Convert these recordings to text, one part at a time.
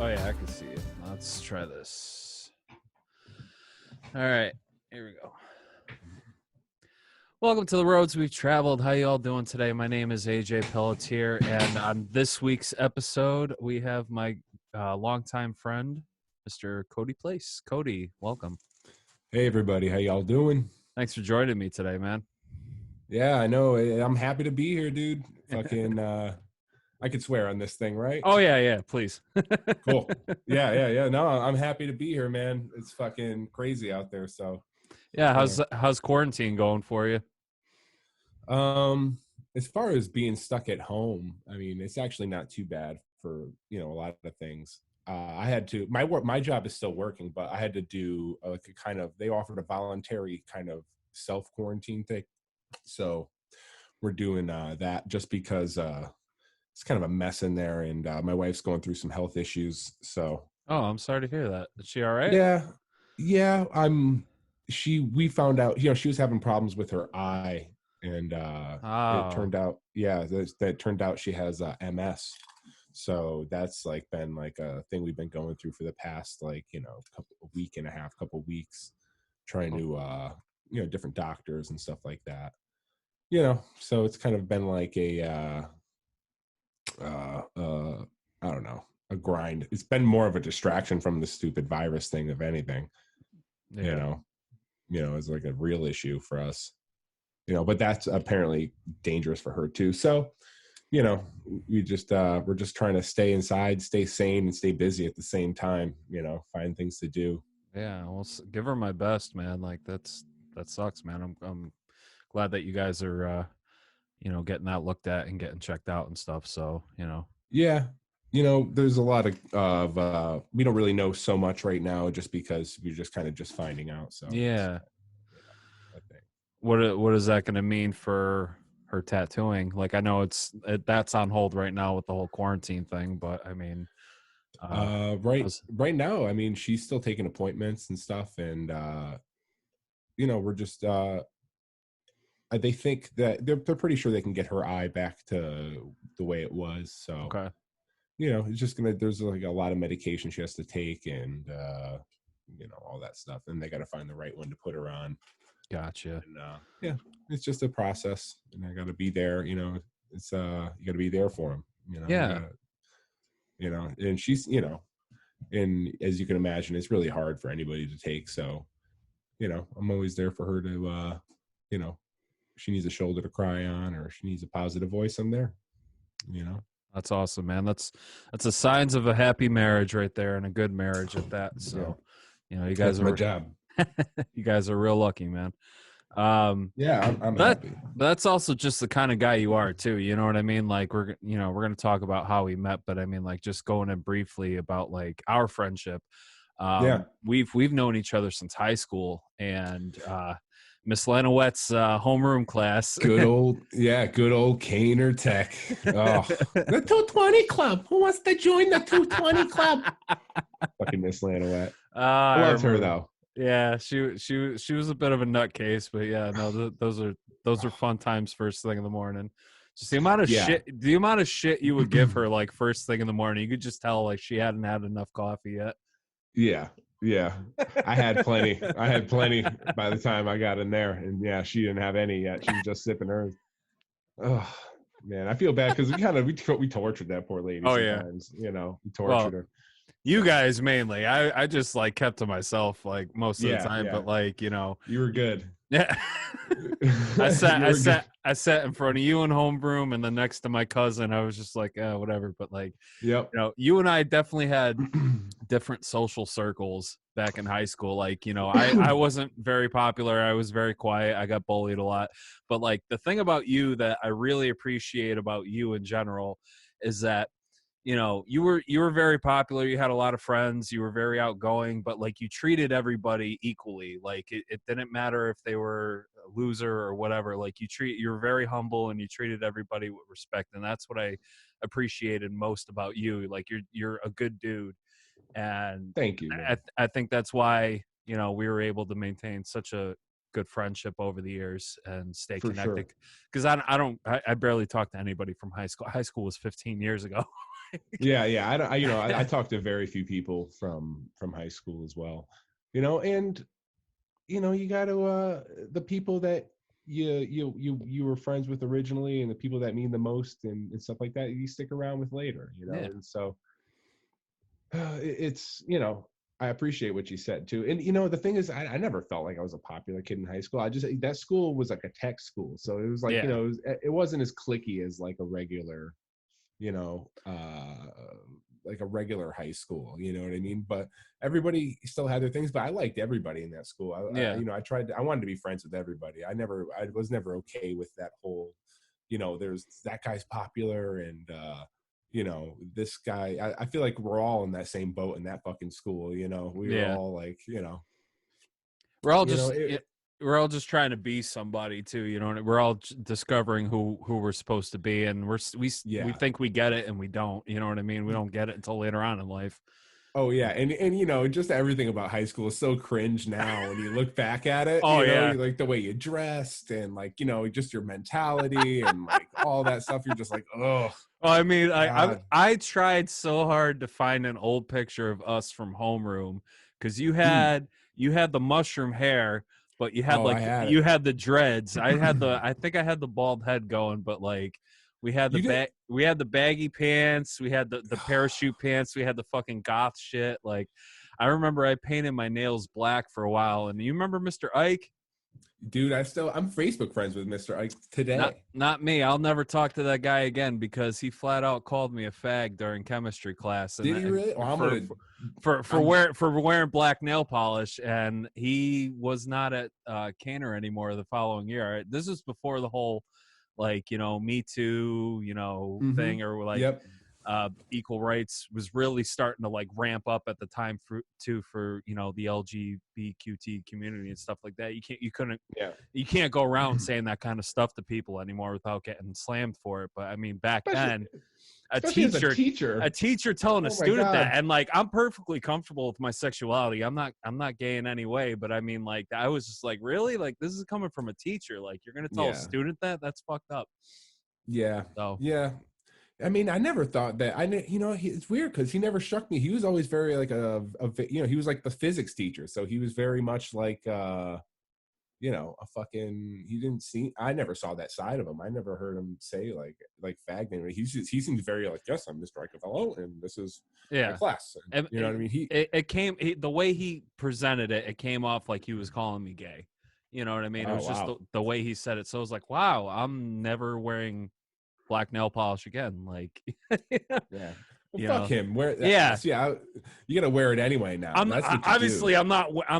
Oh, yeah, I can see it. Let's try this. All right, here we go. Welcome to the roads we've traveled. How you all doing today? My name is AJ Pelletier, and on this week's episode, we have my longtime friend, Mr. Cody Place. Cody, welcome. Hey, everybody. How y'all doing? Thanks for joining me today, man. Yeah, I know. I'm happy to be here, dude. Fucking, I could swear on this thing, right? Oh, yeah, please. Cool. Yeah. No, I'm happy to be here, man. It's fucking crazy out there. So, yeah, how's quarantine going for you? As far as being stuck at home, I mean, it's actually not too bad for, a lot of things. I had to, my job is still working, but I had to do like a kind of, they offered a voluntary kind of self-quarantine thing. So we're doing that just because it's kind of a mess in there, and my wife's going through some health issues. So I'm sorry to hear that. Is she all right? Yeah. We found out, she was having problems with her eye, and it turned out, that turned out she has MS. So that's like been like a thing we've been going through for the past couple weeks, trying to different doctors and stuff like that. So it's kind of been like a I don't know, a grind. It's been more of a distraction from the stupid virus thing, if anything. Yeah. It's like a real issue for us. But that's apparently dangerous for her too. So, we're just trying to stay inside, stay sane, and stay busy at the same time. Find things to do. Yeah, well, give her my best, man. Like that sucks, man. I'm glad that you guys are getting that looked at and getting checked out and stuff. So, Yeah. There's a lot of we don't really know so much right now, just because we're just kind of just finding out. So yeah. I think. What is that going to mean for her tattooing? Like, I know that's on hold right now with the whole quarantine thing, but I mean, right now, I mean, she's still taking appointments and stuff, and we're just they think that they're pretty sure they can get her eye back to the way it was. So okay. It's just there's like a lot of medication she has to take, and all that stuff, and they got to find the right one to put her on. Gotcha. And it's just a process, and I got to be there. It's you got to be there for them. Yeah. And she's and as you can imagine, it's really hard for anybody to take. So I'm always there for her to she needs a shoulder to cry on, or she needs a positive voice. I'm there. That's awesome, man. That's the signs of a happy marriage right there, and a good marriage at that. So, you guys my job. You guys are real lucky, man. I'm happy. That's also just the kind of guy you are too. You know what I mean? Like we're going to talk about how we met, but I mean, like, just going in briefly about like our friendship. We've known each other since high school, and Miss Lanowette's homeroom class. Good old Caner Tech. Oh, the 220 club. Who wants to join the 220 club? Fucking Miss Lanowette. I love her though. Yeah, she was a bit of a nutcase, but yeah, no, those are fun times first thing in the morning. Just the amount of shit you would give her like first thing in the morning, you could just tell like she hadn't had enough coffee yet. Yeah. I had plenty by the time I got in there, and she didn't have any yet. She was just sipping hers. Oh man, I feel bad because we tortured that poor lady. Oh sometimes, we tortured her. You guys mainly. I just like kept to myself like most of the time, but like, you were good. Yeah. I sat in front of you in homeroom, and then next to my cousin. I was just like, whatever. But like, you and I definitely had different social circles back in high school. Like, I wasn't very popular. I was very quiet. I got bullied a lot. But like the thing about you that I really appreciate about you in general is that you were very popular. You had a lot of friends. You were very outgoing, but like you treated everybody equally. Like it didn't matter if they were a loser or whatever. Like you were very humble, and you treated everybody with respect. And that's what I appreciated most about you. Like you're a good dude. And thank you. I think that's why, we were able to maintain such a good friendship over the years and stay connected. Because I barely talk to anybody from high school. High school was 15 years ago. Yeah. I talked to very few people from high school as well, and you got to the people that you were friends with originally, and the people that mean the most and stuff like that, you stick around with later, Yeah. And so it's I appreciate what you said too. And the thing is, I never felt like I was a popular kid in high school. That school was like a tech school, so it was like it wasn't as cliquey as like a regular like a regular high school, you know what I mean? But everybody still had their things, but I liked everybody in that school. I wanted to be friends with everybody. I was never okay with that whole, there's that guy's popular and, this guy, I feel like we're all in that same boat in that fucking school, we were all like, we're all just, we're all just trying to be somebody too, and we're all discovering who we're supposed to be, and we think we get it and we don't, you know what I mean? We don't get it until later on in life. Oh yeah, and just everything about high school is so cringe now when you look back at it. Like the way you dressed and like just your mentality and like all that stuff. You're just like, oh. Well, I mean, I tried so hard to find an old picture of us from homeroom because you had the mushroom hair. But you had you had the dreads. I think I had the bald head going, but like we had the baggy pants, we had the parachute pants, we had the fucking goth shit. Like I remember I painted my nails black for a while, and you remember Mr. Ike? Dude, I'm Facebook friends with Mr. Ike today. Not me. I'll never talk to that guy again because he flat out called me a fag during chemistry class. Did he really? For wearing black nail polish, and he was not at Canner anymore the following year. This is before the whole Me Too thing, or like equal rights was really starting to like ramp up at the time for the LGBTQ community and stuff like that. You can't go around saying that kind of stuff to people anymore without getting slammed for it. But I mean, back then a teacher telling a student that, and like I'm perfectly comfortable with my sexuality. I'm not gay in any way, but I mean, like I was just like, really, like this is coming from a teacher. Like you're gonna tell a student that? That's fucked up. Yeah. So yeah. I mean, I never thought that. It's weird because he never struck me. He was always very like he was like the physics teacher, so he was very much like a fucking. He didn't see. I never saw that side of him. I never heard him say like fag name. He seems very like, yes, I'm Mr. Ikefellow, and this is my class. And, you know what I mean? The way he presented it, it came off like he was calling me gay. You know what I mean? It was just the way he said it. So I was like, wow, I'm never wearing black nail polish again. Like, yeah. Well, fuck him. You gotta wear it anyway now. I'm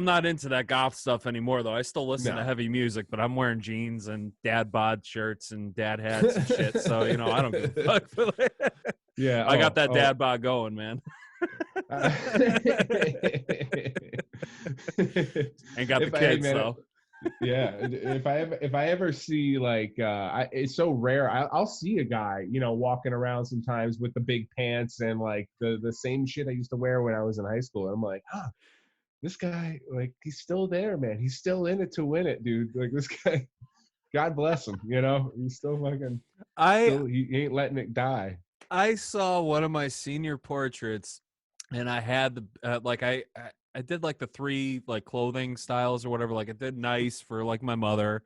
not into that goth stuff anymore though. I still listen to heavy music, but I'm wearing jeans and dad bod shirts and dad hats and shit. So I don't give a fuck. Yeah, I got that dad bod going, man. Ain't got the kids though. Yeah, if I ever see like it's so rare. I'll see a guy walking around sometimes with the big pants and like the same shit I used to wear when I was in high school. And I'm like, this guy, like, he's still there, man. He's still in it to win it, dude. Like this guy, God bless him. He's still fucking. He ain't letting it die. I saw one of my senior portraits, and I had the I did like the 3 like clothing styles or whatever. Like I did nice for like my mother.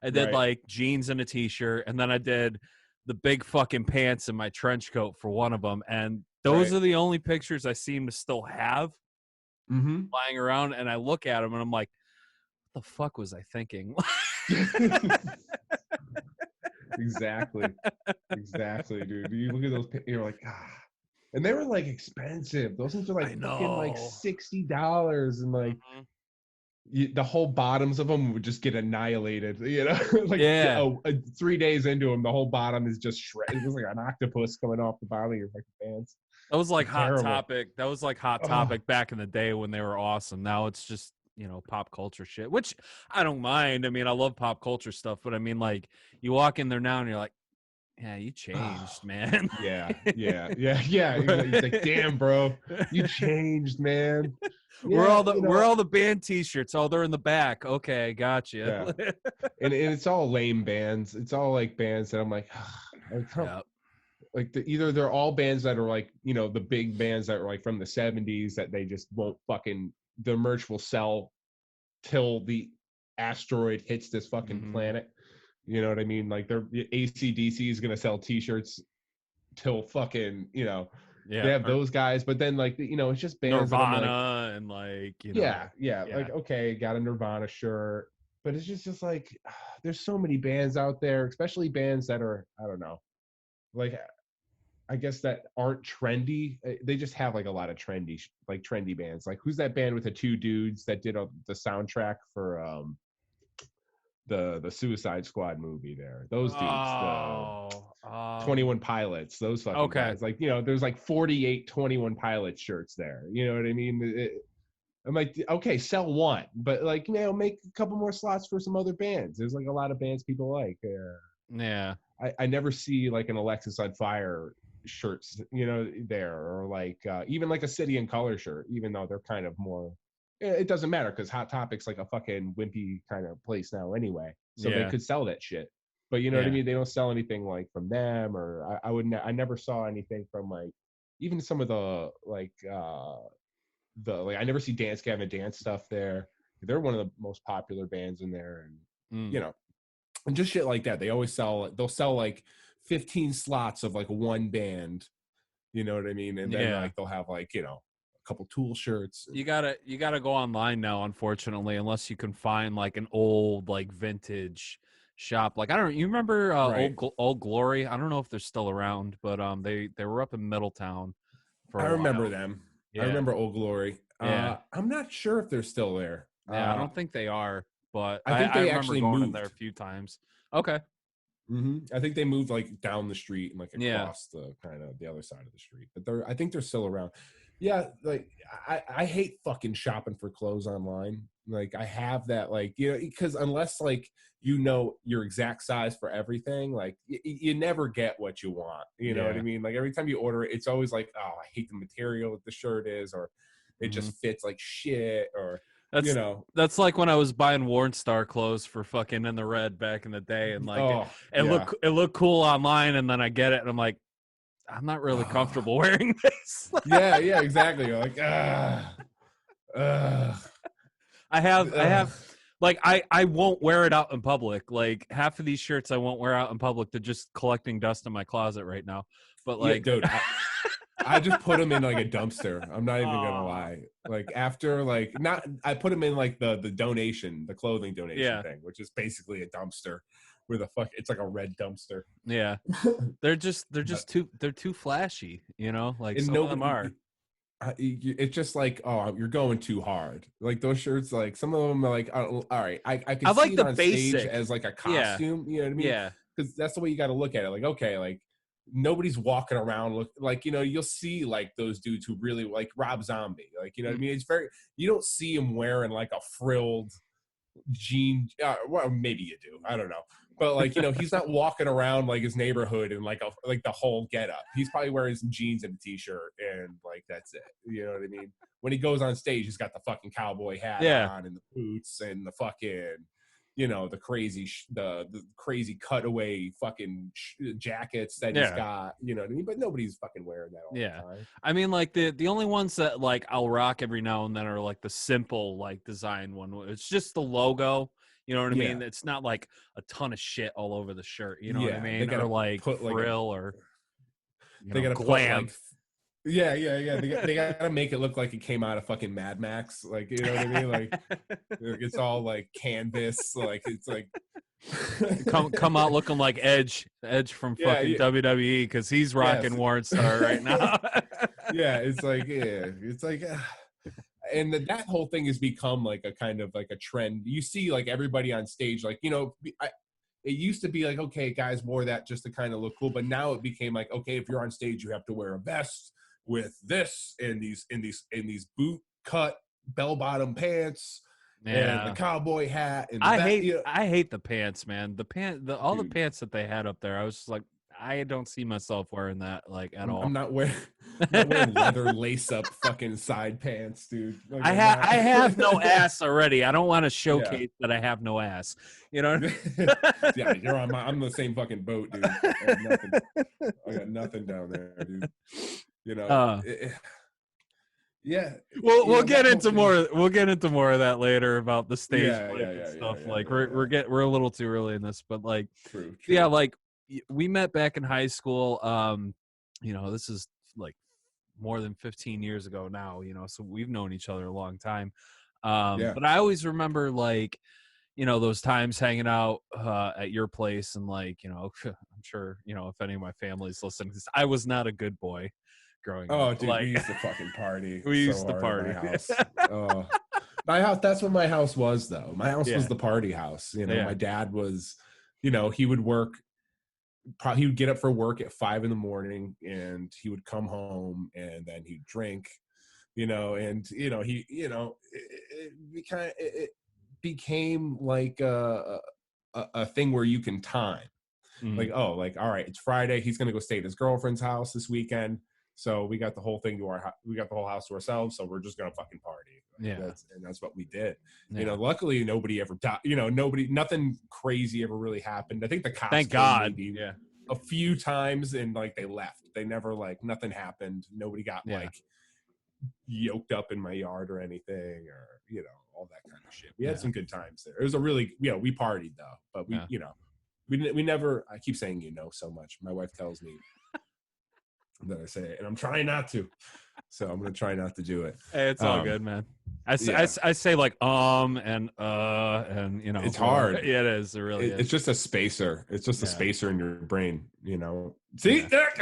I did like jeans and a t-shirt, and then I did the big fucking pants and my trench coat for one of them. And those are the only pictures I seem to still have lying around. And I look at them and I'm like, what the fuck was I thinking? Exactly, dude. You look at those, you're like, and they were like expensive. Those things are like fucking like $60, and like the whole bottoms of them would just get annihilated. Like 3 days into them, the whole bottom is just shredded. It was like an octopus coming off the bottom of your fucking pants. That was like Hot Topic. That was like Hot Topic back in the day when they were awesome. Now it's just pop culture shit, which I don't mind. I mean, I love pop culture stuff, but I mean, like you walk in there now and you're like, yeah, you changed, man. Yeah. He's like, damn, bro, you changed, man. Yeah, we're all the band T-shirts. Oh, they're in the back. Okay, gotcha. Yeah. And it's all lame bands. It's all like bands that I'm like, like either they're all bands that are like, you know, the big bands that are like from the 70s that they just won't fucking, the merch will sell till the asteroid hits this fucking planet. You know what I mean? Like their AC/DC is gonna sell t-shirts till fucking, you know, they have those guys, but then like, you know, it's just bands Nirvana and like, you know, like, okay, got a Nirvana shirt, but it's just like there's so many bands out there, especially bands that are, I don't know, like I guess that aren't trendy. They just have like a lot of trendy bands. Like who's that band with the two dudes that did the soundtrack for the Suicide Squad movie there? Those dudes, 21 Pilots, those fucking guys. Like, you know, there's like 48 21 Pilots shirts there. You know what I mean? I'm like, okay, sell one, but like, you know, make a couple more slots for some other bands. There's like a lot of bands people like. I never see like an Alexis on Fire shirts, you know, there, or like even like a City and Color shirt, even though they're kind of more, it doesn't matter because Hot Topic's like a fucking wimpy kind of place now anyway, so they could sell that shit. But you know what I mean, they don't sell anything like from them, or I never saw anything from like even some of the like I never see Dance Gavin Dance stuff there. They're one of the most popular bands in there, and you know, and just shit like that. They'll sell like 15 slots of like one band, you know what I mean? And then like they'll have like, you know, a couple Tool shirts. You gotta go online now, unfortunately, unless you can find like an old like vintage shop. Like, I don't know, you remember Old Glory? I don't know if they're still around, but they were up in Middletown for a while. I remember them. I remember Old Glory. I'm not sure if they're still there. I don't think they are, but I think they actually going moved there a few times. Okay. I think they moved like down the street and like across the kind of the other side of the street, but I think they're still around. Yeah, like I hate fucking shopping for clothes online. Like I have that, like, you know, because unless like you know your exact size for everything, like you never get what you want. You know what I mean? Like every time you order it, it's always like, oh, I hate the material the shirt is, or it just fits like shit, or that's, you know, that's like when I was buying Warren Star clothes for fucking In the Red back in the day, and like it looked cool online, and then I get it, and I'm like, I'm not really comfortable wearing this. yeah, exactly. You're like, I have like I won't wear it out in public. Like half of these shirts I won't wear out in public. They're just collecting dust in my closet right now. But like, dude, I just put them in like a dumpster. I'm not even gonna lie. Like after like I put them in like the clothing donation thing, which is basically a dumpster where it's like a red dumpster. Yeah. they're too flashy, you know, like some of them are. It's just like, oh, you're going too hard. Like those shirts, like some of them are like, all right, I can see like it on stage as like a costume. You know what I mean? Yeah. Because that's the way you got to look at it. Like, okay, like nobody's walking around like, you know, you'll see like those dudes who really like Rob Zombie. Like, you know what I mean? It's you don't see him wearing like a frilled jean. Well, maybe you do. I don't know. But like, you know, he's not walking around like his neighborhood in like the whole getup. He's probably wearing some jeans and a t-shirt, and like that's it. You know what I mean? When he goes on stage, he's got the fucking cowboy hat on and the boots and the fucking, you know, the crazy the crazy cutaway fucking jackets that he's got. You know what I mean? But nobody's fucking wearing that all the time. I mean, like the only ones that like I'll rock every now and then are like the simple like design one. It's just the logo. You know what I mean? It's not like a ton of shit all over the shirt. You know what I mean? They gotta like put frill or they gotta glam. Put like, They gotta make it look like it came out of fucking Mad Max. Like, you know what I mean? Like it's all like canvas. Like it's like come out looking like Edge from fucking WWE, because he's rocking Warren Star right now. It's like. And that whole thing has become like a kind of like a trend. You see like everybody on stage, like, you know, it used to be like, okay, guys wore that just to kind of look cool. But now it became like, okay, if you're on stage, you have to wear a vest with this and these boot cut bell bottom pants and the cowboy hat. And I hate the pants, man. The pants that they had up there, I was just like, I don't see myself wearing that like at all. I'm not wearing. not wearing leather lace-up fucking side pants, dude. Like, I have no ass already. I don't want to showcase that I have no ass. You know? Yeah, I'm the same fucking boat, dude. I got nothing down there, dude. You know. Yeah. We'll get into more. We'll get into more of that later about the stage and stuff. We're a little too early in this, but like, true. Yeah, like we met back in high school. You know, this is like more than 15 years ago now. You know, so we've known each other a long time. But I always remember like, you know, those times hanging out at your place, and like, you know, I'm sure, you know, if any of my family's listening, because I was not a good boy growing up. Oh, dude, like, we used to fucking party. We used to party. My house. That's what my house was, though. My house was the party house. You know, my dad was, you know, he would work. He would get up for work at 5 a.m, and he would come home, and then he'd drink. You know, and you know, it became like a thing where you can time. Like, oh, like, all right, it's Friday. He's gonna go stay at his girlfriend's house this weekend. So we got the whole thing we got the whole house to ourselves. So we're just gonna fucking party. That's what we did. Yeah. You know, luckily nobody ever died. You know, nothing crazy ever really happened. I think the cops, thank God, a few times, and like they left. They never, like, nothing happened. Nobody got like yoked up in my yard or anything, or, you know, all that kind of shit. We had some good times there. It was a really, we partied though, but we, you know, we never. I keep saying, you know, so much. My wife tells me that I say it, and I'm trying not to, so I'm gonna try not to do it. Hey, it's all good, man. I say like and you know, it's hard. Yeah, it is. It really is. It's just a spacer. It's just a spacer in your brain, you know. See, but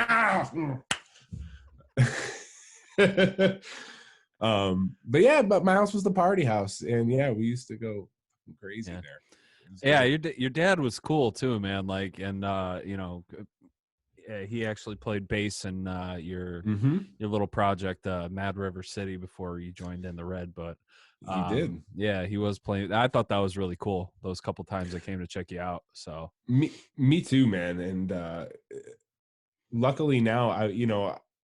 my house was the party house, and we used to go crazy there. Your dad was cool too, man. Like, and you know, he actually played bass in your little project, Mad River City, before you joined in the Red. But he did. Yeah, he was playing. I thought that was really cool. Those couple times I came to check you out. So me too, man. And luckily now,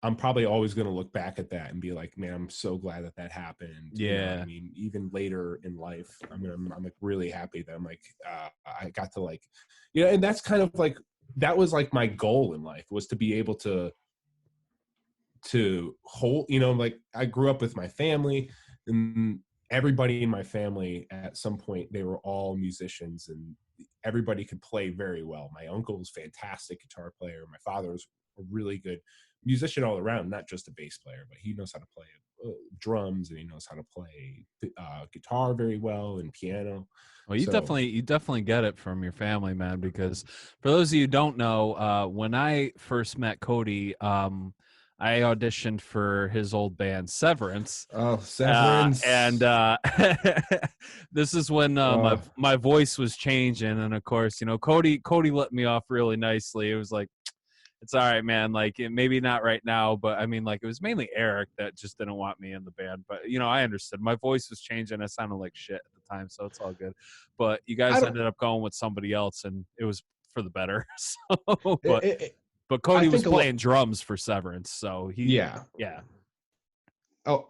I'm probably always going to look back at that and be like, man, I'm so glad that happened. Yeah. You know, I mean, even later in life, I'm like really happy that I'm like, I got to, like, and that's kind of like, that was like my goal in life, was to be able to hold, like, I grew up with my family, and everybody in my family at some point, they were all musicians, and everybody could play very well. My uncle was a fantastic guitar player. My father was a really good musician all around, not just a bass player, but he knows how to play drums, and he knows how to play guitar very well, and piano. Well, you definitely get it from your family, man, because for those of you who don't know, when I first met Cody, I auditioned for his old band Severance. Oh, Severance. And this is when my voice was changing, and of course, Cody let me off really nicely. It was like, it's all right, man. Like, maybe not right now, but I mean, like, it was mainly Eric that just didn't want me in the band. But I understood. My voice was changing. I sounded like shit at the time, so it's all good. But you guys ended up going with somebody else, and it was for the better. So, but Cody was playing drums for Severance, so yeah. Oh,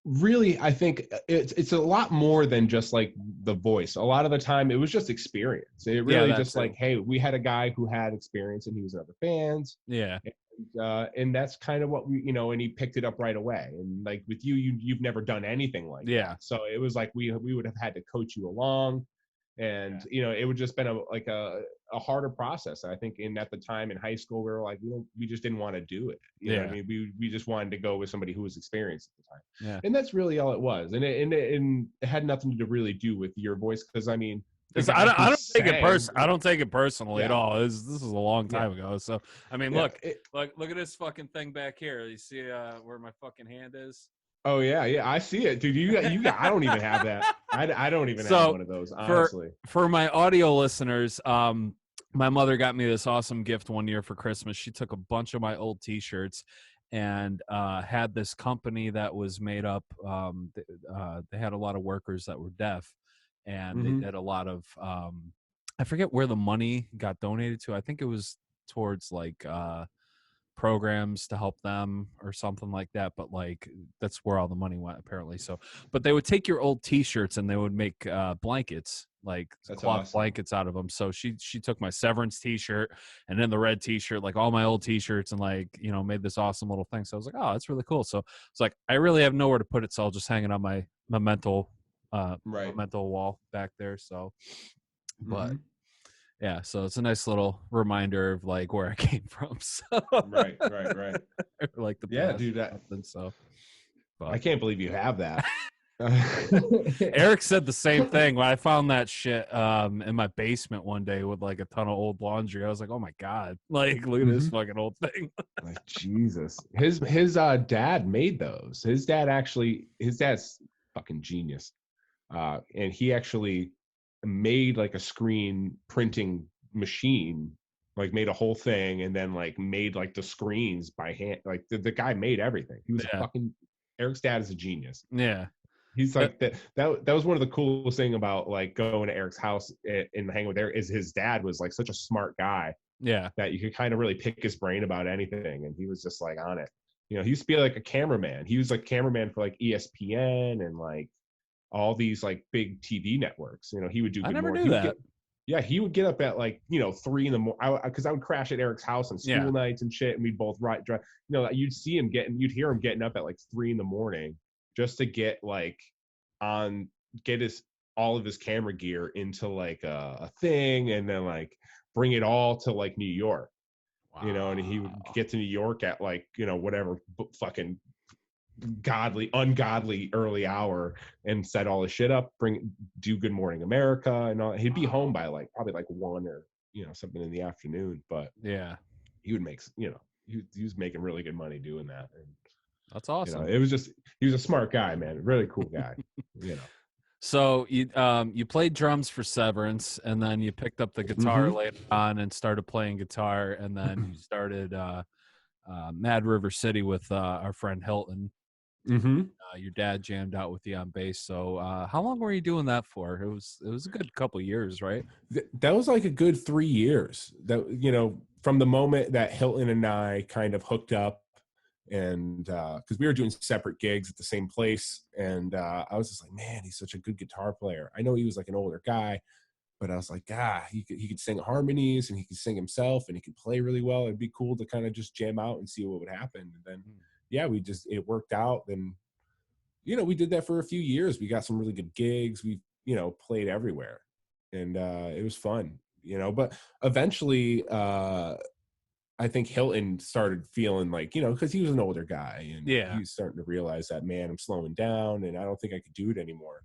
really, I think it's a lot more than just like the voice. A lot of the time it was just experience. It really just like, hey, we had a guy who had experience, and he was in other bands. Yeah. And that's kind of what we, and he picked it up right away. And like with you've never done anything like that. So it was like we would have had to coach you along, and it would just been a harder process. I think at the time in high school, we were like, we just didn't want to do it. You know what I mean? We just wanted to go with somebody who was experienced at the time. Yeah. And that's really all it was. And it had nothing to really do with your voice, because I mean, I don't take it personally at all. This is a long time ago. So I mean, look at this fucking thing back here. You see where my fucking hand is? Oh yeah, I see it, dude. You got. I don't even have that. I don't even have one of those. Honestly, for my audio listeners, my mother got me this awesome gift one year for Christmas. She took a bunch of my old T-shirts and had this company that was made up. They had a lot of workers that were deaf, and they did a lot of. I forget where the money got donated to. I think it was towards like programs to help them or something like that, but like that's where all the money went apparently. So but they would take your old t-shirts and they would make blankets, like That's cloth awesome. blankets out of them. So she took my Severance t-shirt and then the red t-shirt, like all my old t-shirts, and like, you know, made this awesome little thing. So I was like, oh, that's really cool. So it's like I really have nowhere to put it, so I'll just hang it on my memento wall back there. So but yeah, so it's a nice little reminder of like where I came from. So right. Like the yeah, dude. So but I can't believe you have that. Eric said the same thing when I found that shit in my basement one day with like a ton of old laundry. I was like, oh my god, like look at this fucking old thing. Like Jesus. His dad made those. His dad's fucking genius. And he actually made like a screen printing machine, like made a whole thing, and then like made like the screens by hand. Like the guy made everything. He was Eric's dad is a genius. Yeah. He's like that was one of the coolest thing about like going to Eric's house and hanging with Eric is his dad was like such a smart guy. Yeah. That you could kind of really pick his brain about anything. And he was just like on it. You know, he used to be like a cameraman. He was like cameraman for like ESPN and like all these like big TV networks. You know, he would do. I never knew that. He would get up at like, you know, 3 a.m. because I would crash at Eric's house on school nights and shit, and we'd both drive. You know, you'd hear him getting up at like 3 a.m. just to get like all of his camera gear into like a thing, and then like bring it all to like New York. Wow. You know, and he would get to New York at like, you know, whatever fucking ungodly early hour and set all his shit up, do Good Morning America and all. He'd be home by like probably like 1 or, you know, something in the afternoon, but yeah, he would make, you know, he was making really good money doing that. And that's awesome. You know, it was just, he was a smart guy, man, really cool guy. You know. So you played drums for Severance, and then you picked up the guitar later on and started playing guitar, and then you started Mad River City with our friend Hilton. Your dad jammed out with you on bass. So how long were you doing that for? It was a good couple years, right? That was like a good 3 years. That, you know, from the moment that Hilton and I kind of hooked up, and because we were doing separate gigs at the same place, and I was just like, man, he's such a good guitar player. I know he was like an older guy, but I was like, he could sing harmonies, and he could sing himself, and he could play really well. It'd be cool to kind of just jam out and see what would happen. And then it worked out. Then, you know, we did that for a few years. We got some really good gigs. We, you know, played everywhere, and it was fun, you know. But eventually I think Hilton started feeling like, you know, because he was an older guy, and he was starting to realize that, man, I'm slowing down, and I don't think I could do it anymore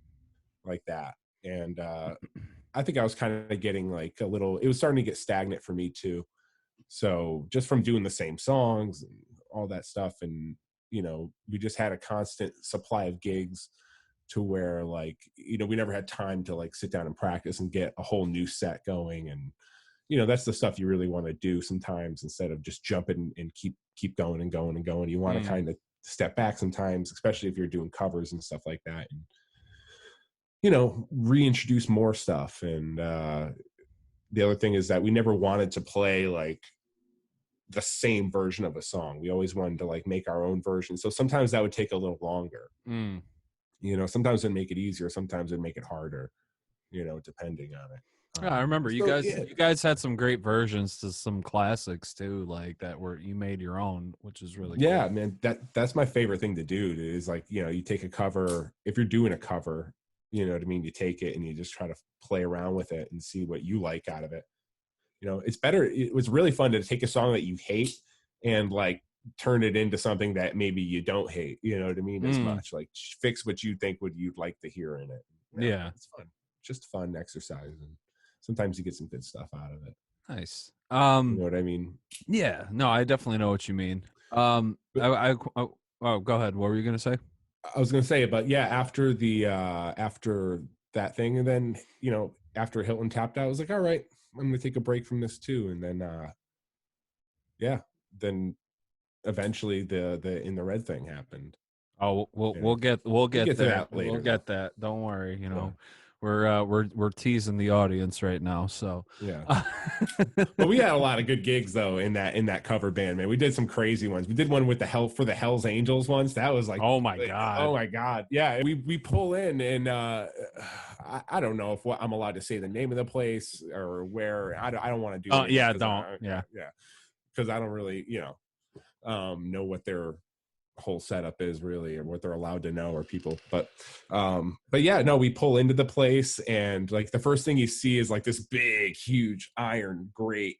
like that. And I think I was kind of getting like it was starting to get stagnant for me too. So just from doing the same songs and all that stuff, and, you know, we just had a constant supply of gigs to where, like, you know, we never had time to like sit down and practice and get a whole new set going. And, you know, that's the stuff you really want to do sometimes, instead of just jumping and keep going and going and going. You want to kind of step back sometimes, especially if you're doing covers and stuff like that, and, you know, reintroduce more stuff. And the other thing is that we never wanted to play like the same version of a song. We always wanted to like make our own version. So sometimes that would take a little longer. You know, sometimes it'd make it easier, sometimes it'd make it harder, you know, depending on it. I remember you guys had some great versions to some classics too, like you made your own, which is really cool. Man, that's my favorite thing to do is, like, you know, you take a cover, if you're doing a cover, you know what I mean, you take it and you just try to play around with it and see what you like out of it. You know, it was really fun to take a song that you hate and like turn it into something that maybe you don't hate, you know what I mean, as much, like fix what you think you'd like to hear in it. You know, it's fun, just fun exercise, and sometimes you get some good stuff out of it. Nice. You know what I mean? Yeah, no, I definitely know what you mean. Oh, go ahead. What were you going to say? I was going to say, but yeah, after that thing, and then, you know, after Hilton tapped out, I was like, all right, I'm going to take a break from this too. And then, then eventually the In the Red thing happened. Oh, we'll get to there. that later. We'll get that. Don't worry. You know, we're teasing the audience right now. So yeah. But we had a lot of good gigs though in that cover band, man. We did some crazy ones. We did one with the Hell's Angels once. That was like, oh my god. Yeah, we pull in and I don't know if I'm allowed to say the name of the place or where. I don't want to do it. Yeah, don't. Yeah. Because I don't really, know what their whole setup is really, or what they're allowed to know, or people. But yeah, no, we pull into the place and like the first thing you see is like this big, huge iron grate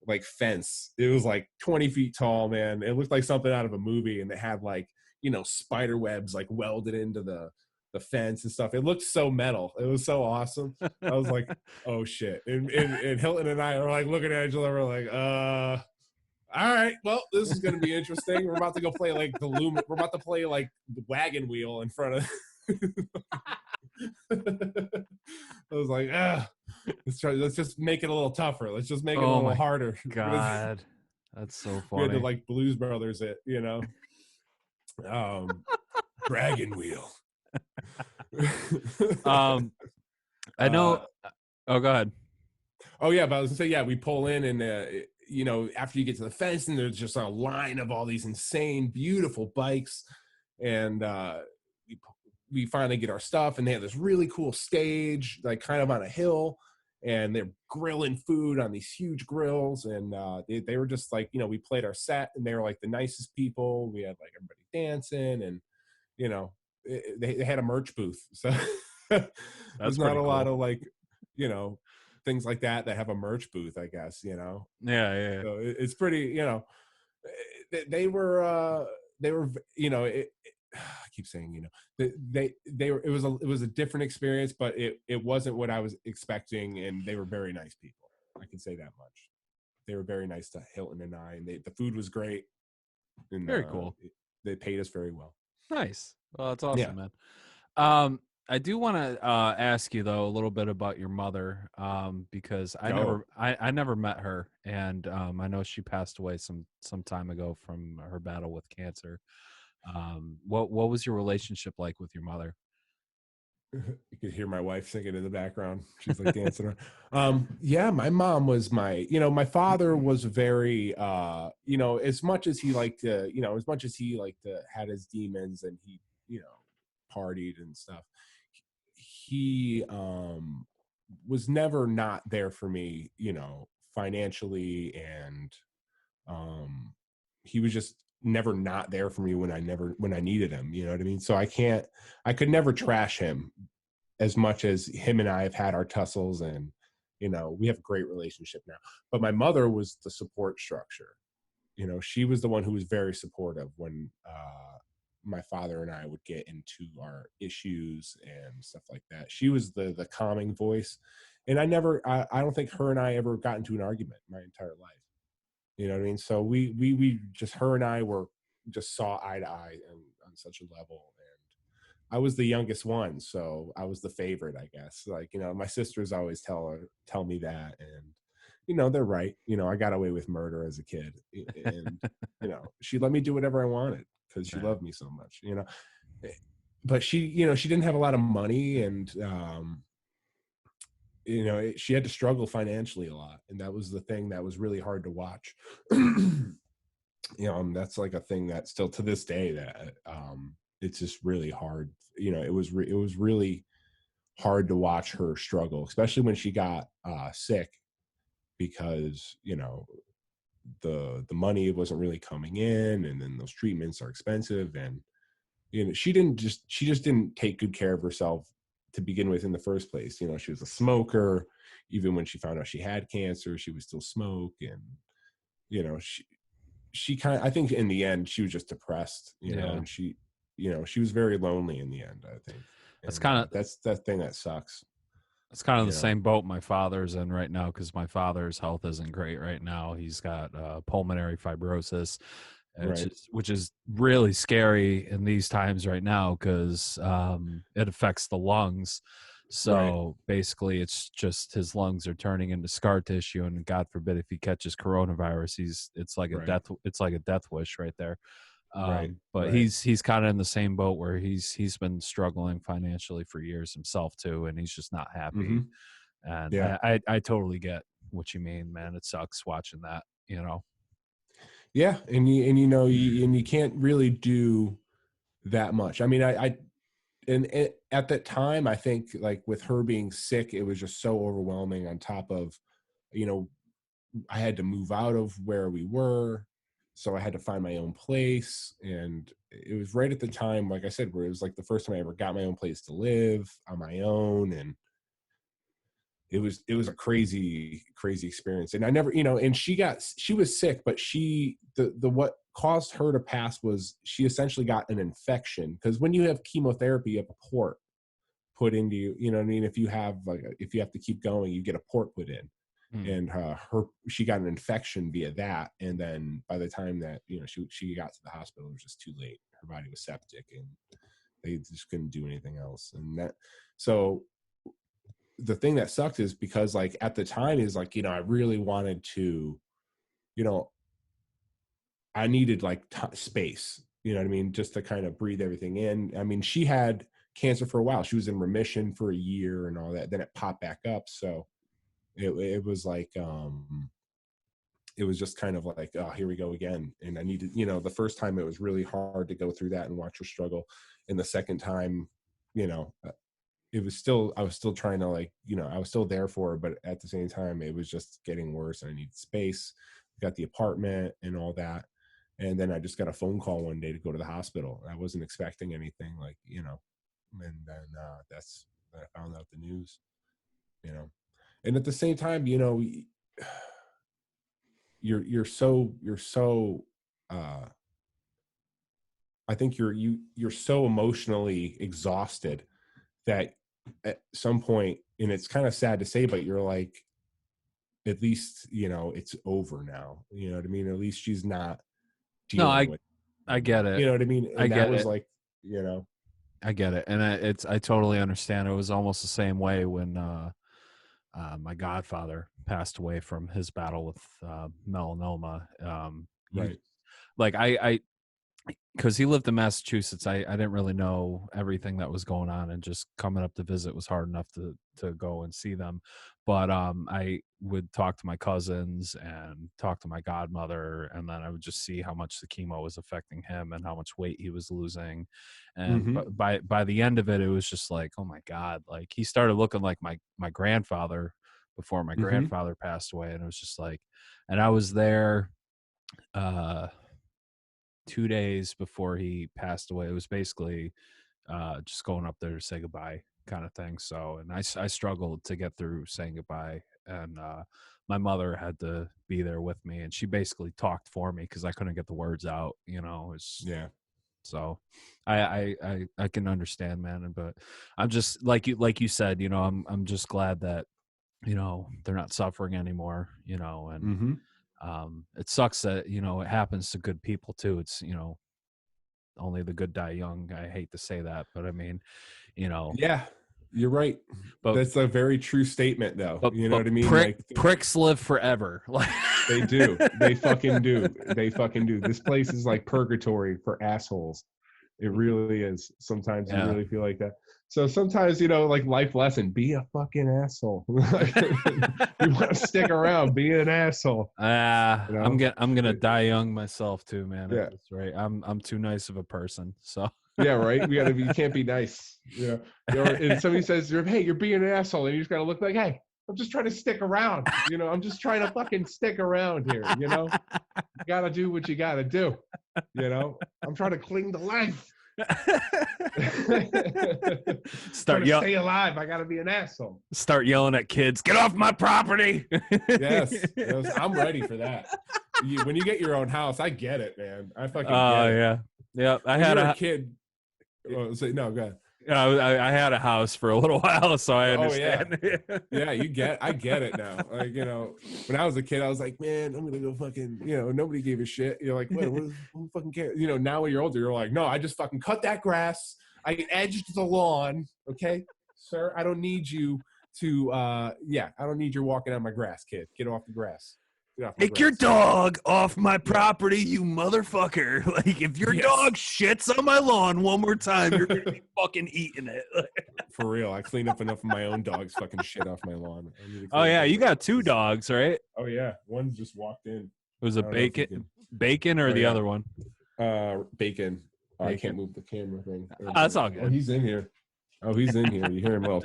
like fence. It was like 20 feet tall, man. It looked like something out of a movie, and they had like, spider webs like welded into the fence and stuff. It looked so metal. It was so awesome. I was like, oh shit. And Hilton and I are like looking at each other. We're like, all right, well, this is going to be interesting. We're about to go play like we're about to play like the wagon wheel in front of. I was like, let's just make it a little tougher. Let's just make it a little harder. God, that's so funny. We had to like Blues Brothers it, Dragon wheel. I know. Oh, go ahead. Oh yeah, but I was gonna say, yeah, we pull in and after you get to the fence and there's just a line of all these insane, beautiful bikes, and we finally get our stuff, and they have this really cool stage, like kind of on a hill, and they're grilling food on these huge grills, and they were just like, we played our set, and they were like the nicest people. We had like everybody dancing, and they had a merch booth, so there's not a lot of like, things like that have a merch booth, I guess, Yeah. So it's pretty, they were, I keep saying, they were, it was a different experience, but it wasn't what I was expecting, and they were very nice people. I can say that much. They were very nice to Hilton and I, and the food was great. And, very cool. They paid us very well. Nice. Well, that's awesome, man. I do want to ask you though a little bit about your mother, because I never met her, and I know she passed away some time ago from her battle with cancer. What was your relationship like with your mother? You could hear my wife singing in the background. She's like dancing around. Yeah, my mom was my father was very, as much as he liked to, had his demons and he, partied and stuff, he was never not there for me, financially, and he was just never not there for me when I needed him, you know what I mean? So I could never trash him, as much as him and I have had our tussles, and we have a great relationship now. But my mother was the support structure. She was the one who was very supportive when my father and I would get into our issues and stuff like that. She was the calming voice, and I don't think her and I ever got into an argument my entire life. You know what I mean? So we just, her and I just saw eye to eye on such a level. And I was the youngest one, so I was the favorite, I guess. Like, my sisters always tell me that, and they're right. I got away with murder as a kid, and she let me do whatever I wanted because she loved me so much. But she didn't have a lot of money, and she had to struggle financially a lot, and that was the thing that was really hard to watch. That's like a thing that still to this day that it's just really hard. It was really hard to watch her struggle, especially when she got sick, because the money wasn't really coming in, and then those treatments are expensive, and she just didn't take good care of herself to begin with in the first place. She was a smoker. Even when she found out she had cancer, she would still smoke, and she kind of, I think in the end she was just depressed, and she was very lonely in the end, I think. That's that thing that sucks. It's kind of the same boat my father's in right now, because my father's health isn't great right now. He's got pulmonary fibrosis, which is really scary in these times right now, because it affects the lungs. So basically, it's just his lungs are turning into scar tissue, and God forbid if he catches coronavirus, it's like a death wish right there. But he's kind of in the same boat where he's been struggling financially for years himself too, and he's just not happy. And I totally get what you mean, man. It sucks watching that, you know. Yeah, and you can't really do that much. I mean, at that time, I think like with her being sick, it was just so overwhelming. On top of, I had to move out of where we were, so I had to find my own place, and it was right at the time, like I said, where it was like the first time I ever got my own place to live on my own, and it was a crazy experience. And I never, and she was sick, but the what caused her to pass was she essentially got an infection, because when you have chemotherapy, you have a port put into you, you know what I mean? If you have to keep going, you get a port put in. And she got an infection via that, and then by the time that she got to the hospital, it was just too late. Her body was septic, and they just couldn't do anything else. And that, so the thing that sucked is because like at the time is like, I really wanted to, I needed like space, you know what I mean, just to kind of breathe everything in. I mean, she had cancer for a while. She was in remission for a year and all that. Then it popped back up. So it was like, it was just kind of like, oh, here we go again. And I needed, the first time it was really hard to go through that and watch her struggle. And the second time, it was still, I was still trying to like, I was still there for her, but at the same time, it was just getting worse. I needed space, got the apartment and all that. And then I just got a phone call one day to go to the hospital. I wasn't expecting anything, like, and then that's when I found out the news, and at the same time, you're so I think you're so emotionally exhausted that at some point, and it's kind of sad to say, but you're like, at least, it's over now. You know what I mean? At least she's not dealing with it. I get it. You know what I mean? And I get was it. like, I get it. And I totally understand. It was almost the same way when my godfather passed away from his battle with melanoma. Right. Like I because he lived in Massachusetts, I didn't really know everything that was going on, and just coming up to visit was hard enough to go and see them. But I would talk to my cousins and talk to my godmother, and then I would just see how much the chemo was affecting him and how much weight he was losing. And by the end of it, it was just like, oh my God, like he started looking like my grandfather before my grandfather passed away. And it was just like, and I was there 2 days before he passed away. It was basically just going up there to say goodbye kind of thing. So, and I struggled to get through saying goodbye, and my mother had to be there with me, and she basically talked for me because I couldn't get the words out, So I can understand, man. But I'm just like you said, I'm just glad that, they're not suffering anymore, and it sucks that, it happens to good people too. It's, only the good die young. I hate to say that, but I mean, yeah, you're right. But that's a very true statement though. You know what I mean? Pricks live forever. Like they do. They fucking do. They fucking do. This place is like purgatory for assholes. It really is. Sometimes you really feel like that. So sometimes, like life lesson, be a fucking asshole. You want to stick around, be an asshole. I'm gonna die young myself too, man. Yeah. That's right. I'm too nice of a person. So yeah, right. You can't be nice. And somebody says, hey, you're being an asshole, and you just gotta look like, hey, I'm just trying to stick around. I'm just trying to fucking stick around here. You gotta do what you gotta do. I'm trying to cling to life. Start stay alive. I gotta be an asshole. Start yelling at kids, get off my property. yes, I'm ready for that. When you get your own house, I get it, man. I fucking get it. Yeah. I had a kid. No, go ahead. I had a house for a little while, so I understand. Yeah, I get it now. Like, when I was a kid, I was like, man, I'm gonna go fucking, nobody gave a shit. You're like, who fucking cares? Now when you're older, you're like, no, I just fucking cut that grass. I edged the lawn. Okay, sir, I don't need you to, I don't need you walking on my grass, kid. Get off the grass. Take your dog off my property, you motherfucker. Like, if your dog shits on my lawn one more time, you're going to be fucking eating it. For real. I cleaned up enough of my own dog's fucking shit off my lawn. Oh, yeah. You got 2 dogs, right? Oh, yeah. One just walked in. It was a Bacon or the other one? Bacon. Oh, I can't move the camera thing. That's all good. Oh, he's in here. You hear him you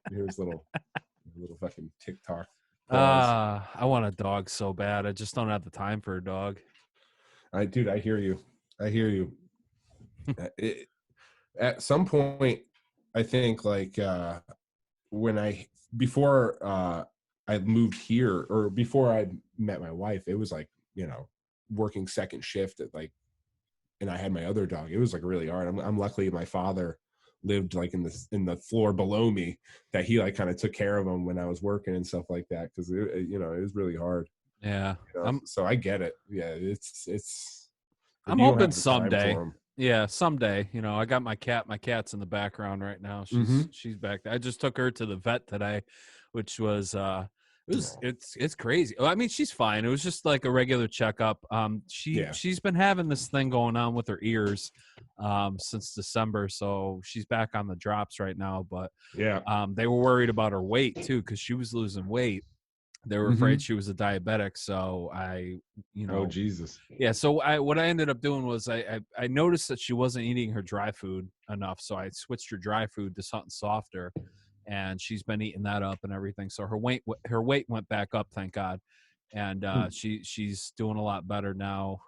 hear his little fucking TikTok. I want a dog so bad. I just don't have the time for a dog. Dude, I hear you. At some point, I think like before I moved here, or before I met my wife, it was like, working second shift at like, and I had my other dog. It was like really hard. I'm luckily my father lived like in the floor below me, that he like kind of took care of him when I was working and stuff like that, because it was really hard. Yeah. So I get it. Yeah, it's I'm hoping someday. Yeah, someday. I got my cat. My cat's in the background right now. She's back there. I just took her to the vet today, which was it's crazy. I mean, she's fine. It was just like a regular checkup. She's been having this thing going on with her ears since December, so she's back on the drops right now. But they were worried about her weight too, because she was losing weight. They were afraid she was a diabetic. So oh Jesus. Yeah. So what I ended up doing was I noticed that she wasn't eating her dry food enough, so I switched her dry food to something softer. And she's been eating that up and everything. So her weight went back up, thank God. And she's doing a lot better now.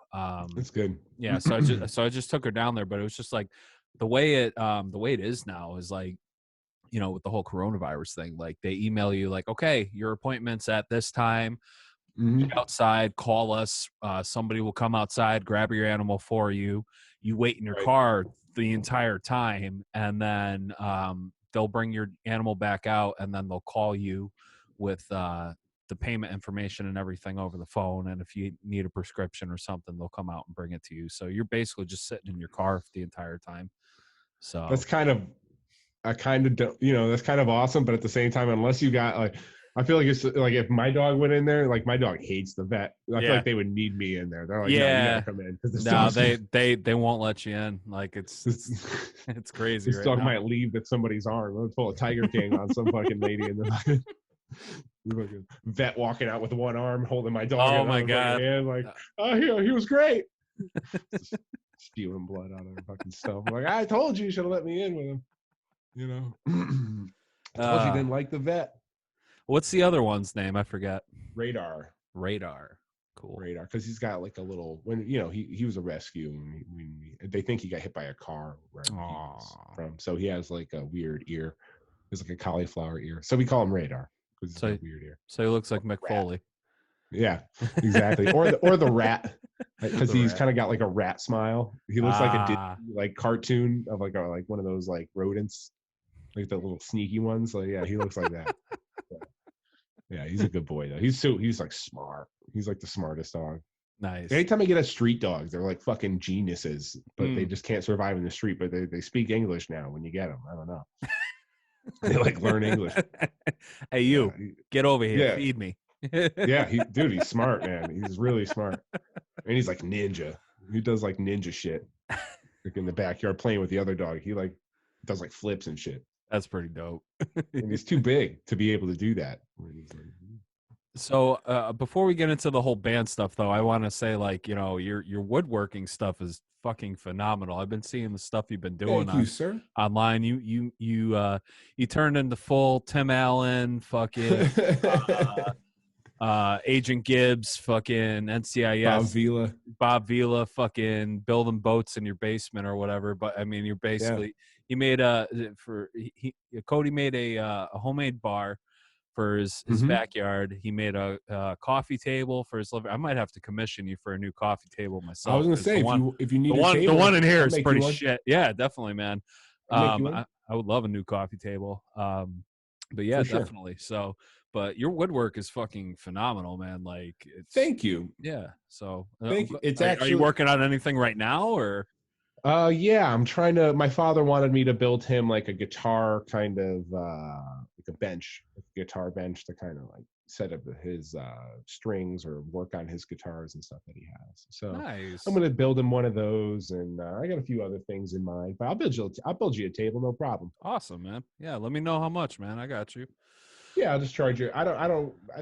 That's good. Yeah. So I just took her down there, but it was just like the way it is now is like, with the whole coronavirus thing, like they email you like, okay, your appointment's at this time. Outside, call us. Somebody will come outside, grab your animal for you. You wait in your car the entire time, and then they'll bring your animal back out, and then they'll call you with the payment information and everything over the phone. And if you need a prescription or something, they'll come out and bring it to you. So you're basically just sitting in your car the entire time. So that's kind of that's kind of awesome. But at the same time, unless you got like, I feel like it's like if my dog went in there, like my dog hates the vet. I feel like they would need me in there. They're like, no, you gotta come in. No, they won't let you in. Like it's crazy. This dog might leave with somebody's arm. Let's pull a Tiger King on some fucking lady in the vet walking out with one arm holding my dog. Oh my God. Like, he was great. Spewing blood out of her fucking stuff. Like, I told you should have let me in with him. I told you didn't like the vet. What's the other one's name? I forget. Radar. Cool. Radar, because he's got like a little. When he was a rescue, and they think he got hit by a car where he's from. So he has like a weird ear. It's like a cauliflower ear. So we call him Radar because he's got a weird ear. So he looks like Mick Foley. Yeah, exactly. or the rat, because he's kind of got like a rat smile. He looks like a Disney, like cartoon of like one of those like rodents, like the little sneaky ones. So yeah, he looks like that. Yeah, he's a good boy though. He's like smart. He's like the smartest dog. Nice. Anytime I get a street dog, they're like fucking geniuses, but they just can't survive in the street. But they speak English now when you get them. I don't know. They like learn English. Hey, you get over here. Yeah. Feed me. Yeah, he's smart, man. He's really smart, and he's like ninja. He does like ninja shit, like in the backyard playing with the other dog. He like does like flips and shit. That's pretty dope. And he's too big to be able to do that. So before we get into the whole band stuff, though, I want to say, like, your woodworking stuff is fucking phenomenal. I've been seeing the stuff you've been doing. Thank you, sir. Online. You turned into full Tim Allen, fucking Agent Gibbs, fucking NCIS, Bob Vila, fucking building boats in your basement or whatever. But I mean, you're basically he made Cody made a homemade bar for his backyard. He made a coffee table for his living. I might have to commission you for a new coffee table myself. I was gonna say, if you need the one in here is pretty shit. Yeah, definitely, man. I would love a new coffee table. But yeah, definitely. So, but your woodwork is fucking phenomenal, man. Like, thank you. Yeah. So, thank you. Are you working on anything right now, or? Yeah, I'm trying to. My father wanted me to build him like a guitar kind of like a bench, a guitar bench to kind of like set of his strings or work on his guitars and stuff that he has. So nice. I'm going to build him one of those, and I got a few other things in mind. But I'll build you a table, no problem. Awesome, man. Yeah, let me know how much, man. I got you. Yeah, I'll just charge you. I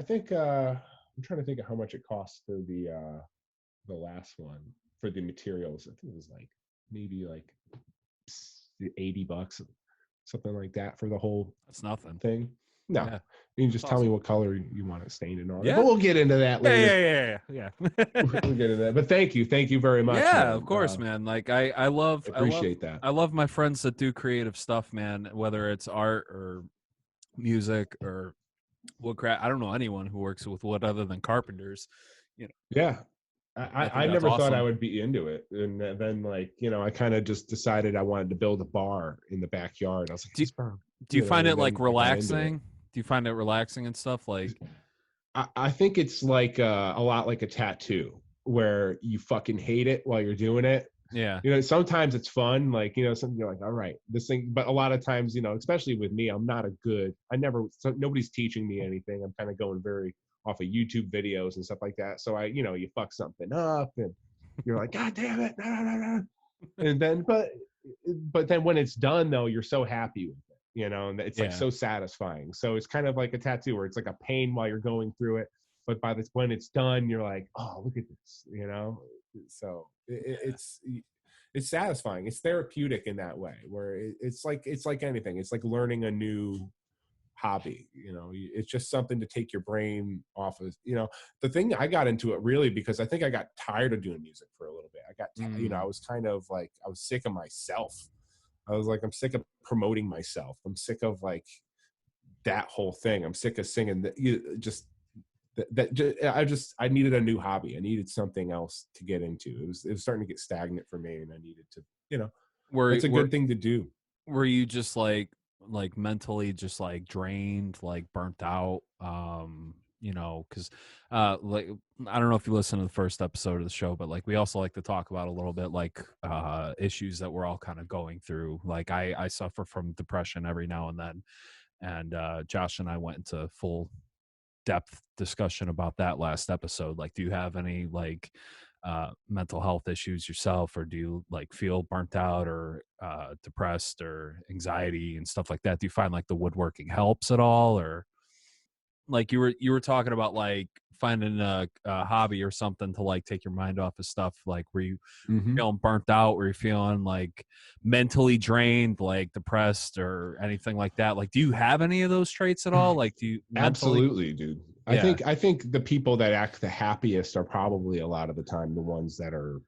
think I'm trying to think of how much it costs for the last one for the materials. I think it was like maybe like $80, something like that for the whole. That's nothing. Thing. No, yeah. You can just That's tell awesome. me what color you want it stained and all. Yeah, but we'll get into that later. Yeah. We'll get into that. But thank you very much. Yeah, man. of course, man. Like I appreciate that. I love my friends that do creative stuff, man. Whether it's art or music or woodcraft. I don't know anyone who works with wood other than carpenters. You know. Yeah. I never awesome. thought I would be into it, and then like I kind of just decided I wanted to build a bar in the backyard. I was like, do you find it like relaxing? Do you find it relaxing and stuff? Like, I think it's like a lot like a tattoo where you fucking hate it while you're doing it. Yeah. Sometimes it's fun, like, something you're like, all right, this thing, but a lot of times, especially with me, nobody's teaching me anything. I'm kind of going very off of YouTube videos and stuff like that. So you fuck something up and you're like, God damn it. And then, but then when it's done though, you're so happy with it, and it's like so satisfying. So it's kind of like a tattoo where it's like a pain while you're going through it. But when it's done, you're like, oh, look at this, so it's satisfying. It's therapeutic in that way where it's like anything. It's like learning a new hobby. It's just something to take your brain off of. The thing I got into it really because I think I got tired of doing music for a little bit. I got I was kind of like, I was sick of myself. I was like, I'm sick of promoting myself. I'm sick of like that whole thing. I'm sick of singing I needed a new hobby. I needed something else to get into. It was starting to get stagnant for me, and I needed to, it's a good thing to do. Were you just like mentally just like drained, like burnt out? Because like, I don't know if you listened to the first episode of the show, but like we also like to talk about a little bit like issues that we're all kind of going through. Like I suffer from depression every now and then, and Josh and I went into full depth discussion about that last episode. Like, do you have any like mental health issues yourself, or do you like feel burnt out or depressed or anxiety and stuff like that? Do you find like the woodworking helps at all? Or like you were talking about like finding a hobby or something to like take your mind off of stuff. Like, were you feeling burnt out? Were you feeling like mentally drained, like depressed or anything like that? Like, do you have any of those traits at all? Like, do you Absolutely, dude. I think the people that act the happiest are probably a lot of the time the ones that are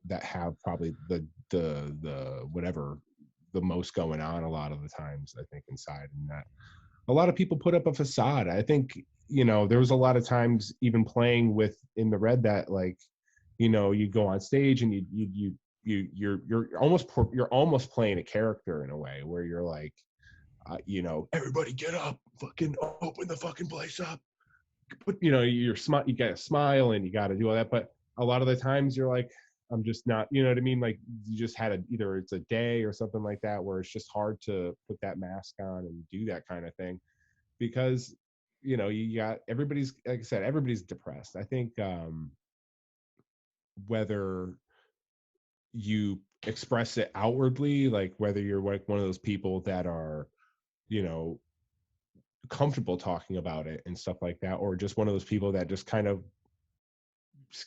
that have probably the whatever the most going on a lot of the times, I think, inside. And that a lot of people put up a facade. I think, there was a lot of times even playing with In the Red that like, you go on stage and you're almost playing a character in a way where you're like, everybody get up, fucking open the fucking place up. But you gotta smile and you gotta do all that. But a lot of the times you're like, I'm just not, you know what I mean? Like you just had either it's a day or something like that where it's just hard to put that mask on and do that kind of thing because, you got everybody's, like I said, everybody's depressed. I think whether you express it outwardly, like whether you're like one of those people that are, comfortable talking about it and stuff like that, or just one of those people that just kind of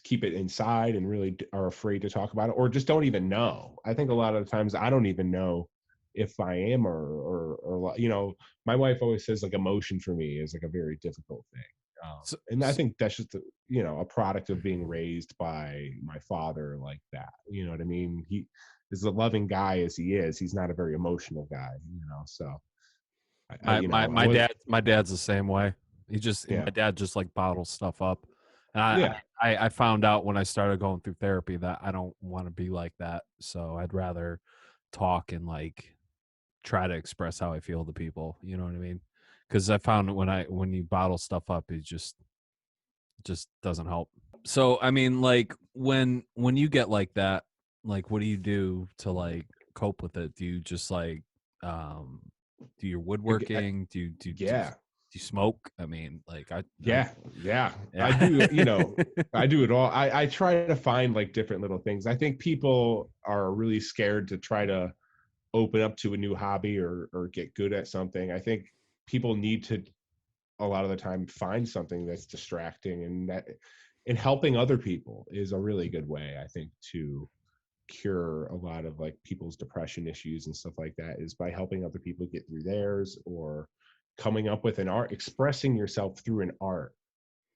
keep it inside and really are afraid to talk about it, or just don't even know. I think a lot of the times I don't even know if I am or my wife always says like emotion for me is like a very difficult thing. And I think that's just a product of being raised by my father like that. You know what I mean? He is a loving guy as he is. He's not a very emotional guy, so. My dad's the same way. My dad just like bottles stuff up. And I found out when I started going through therapy that I don't want to be like that. So I'd rather talk and like try to express how I feel to people. You know what I mean? Because I found when you bottle stuff up, it just doesn't help. So I mean, like when you get like that, like what do you do to like cope with it? Do you just like do your woodworking? Do you you smoke? I mean, like yeah. I do, I do it all. I try to find like different little things. I think people are really scared to try to open up to a new hobby or get good at something. I think people need to a lot of the time find something that's distracting, and helping other people is a really good way, I think, to cure a lot of like people's depression issues and stuff like that, is by helping other people get through theirs, or coming up with an art, expressing yourself through an art,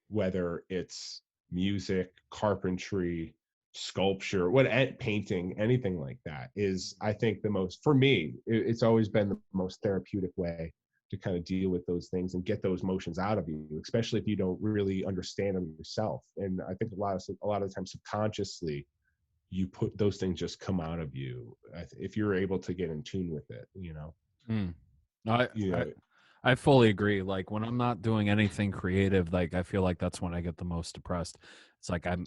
whether it's music, carpentry, sculpture, painting, anything like that is, I think, the most, for me, it's always been the most therapeutic way to kind of deal with those things and get those emotions out of you, especially if you don't really understand them yourself. And I think a lot of the time subconsciously you put those things just come out of you if you're able to get in tune with it, I fully agree. Like when I'm not doing anything creative, like I feel like that's when I get the most depressed. It's like I'm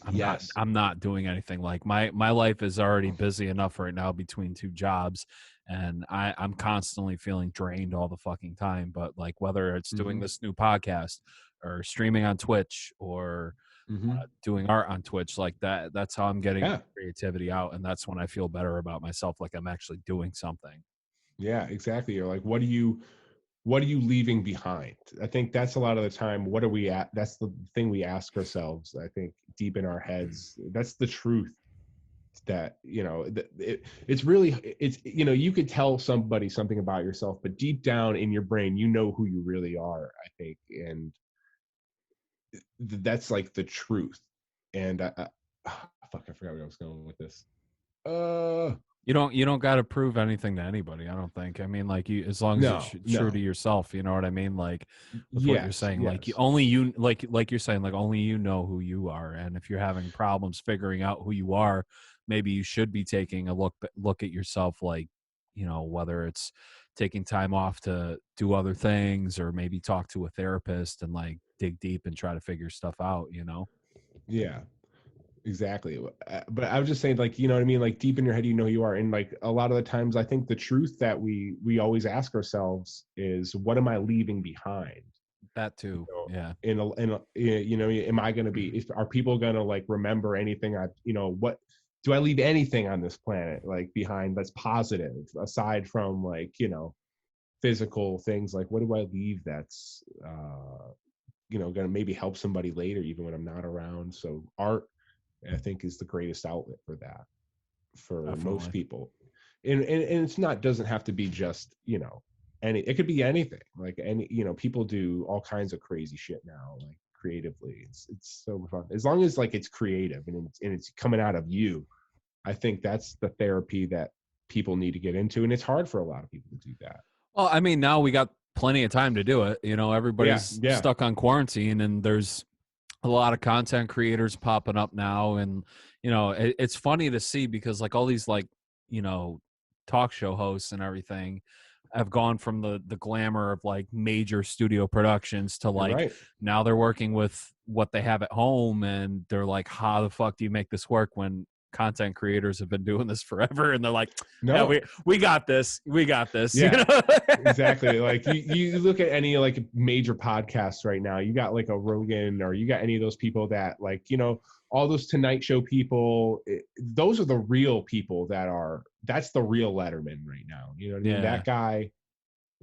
not doing anything. Like my life is already busy enough right now between 2 jobs, and I'm constantly feeling drained all the fucking time. But like whether it's doing this new podcast or streaming on Twitch or doing art on Twitch, like that's how I'm getting creativity out, and that's when I feel better about myself, like I'm actually doing something. Yeah, exactly. You're like, what are you leaving behind? I think that's a lot of the time, what are we at? That's the thing we ask ourselves, I think, deep in our heads. That's the truth, that it's really, you could tell somebody something about yourself, but deep down in your brain, you know who you really are, I think. And that's like the truth. And I forgot where I was going with this. You don't got to prove anything to anybody, I don't think. I mean, like, as long as you're true to yourself, you know what I mean? Like, with what you're saying, like like you're saying, like only you know who you are. And if you're having problems figuring out who you are, maybe you should be taking a look at yourself, like, whether it's taking time off to do other things, or maybe talk to a therapist and like dig deep and try to figure stuff out, Yeah. Exactly. But I was just saying, like, you know what I mean? Like deep in your head, you know who you are. And like a lot of the times, I think the truth that we always ask ourselves is, what am I leaving behind? That too. Yeah. Am I going to be, are people going to like remember anything? What do I leave anything on this planet like behind that's positive, aside from like, physical things? Like, what do I leave that's, going to maybe help somebody later, even when I'm not around? So art, I think, is the greatest outlet for that, for Definitely. Most people. And it's doesn't have to be just, it could be anything. Like people do all kinds of crazy shit now, like creatively. It's so fun. As long as like it's creative and it's coming out of you. I think that's the therapy that people need to get into. And it's hard for a lot of people to do that. Well, I mean, now we got plenty of time to do it. Everybody's stuck on quarantine, and there's a lot of content creators popping up now. And it's funny to see, because like all these like talk show hosts and everything have gone from the glamour of like major studio productions to like now they're working with what they have at home, and they're like, how the fuck do you make this work when content creators have been doing this forever? And they're like, no, we got this. Yeah, exactly. Like you look at any like major podcasts right now, you got like a Rogan, or you got any of those people that like, all those Tonight Show people, those are the real people that's the real Letterman right now. You know what I mean? That guy,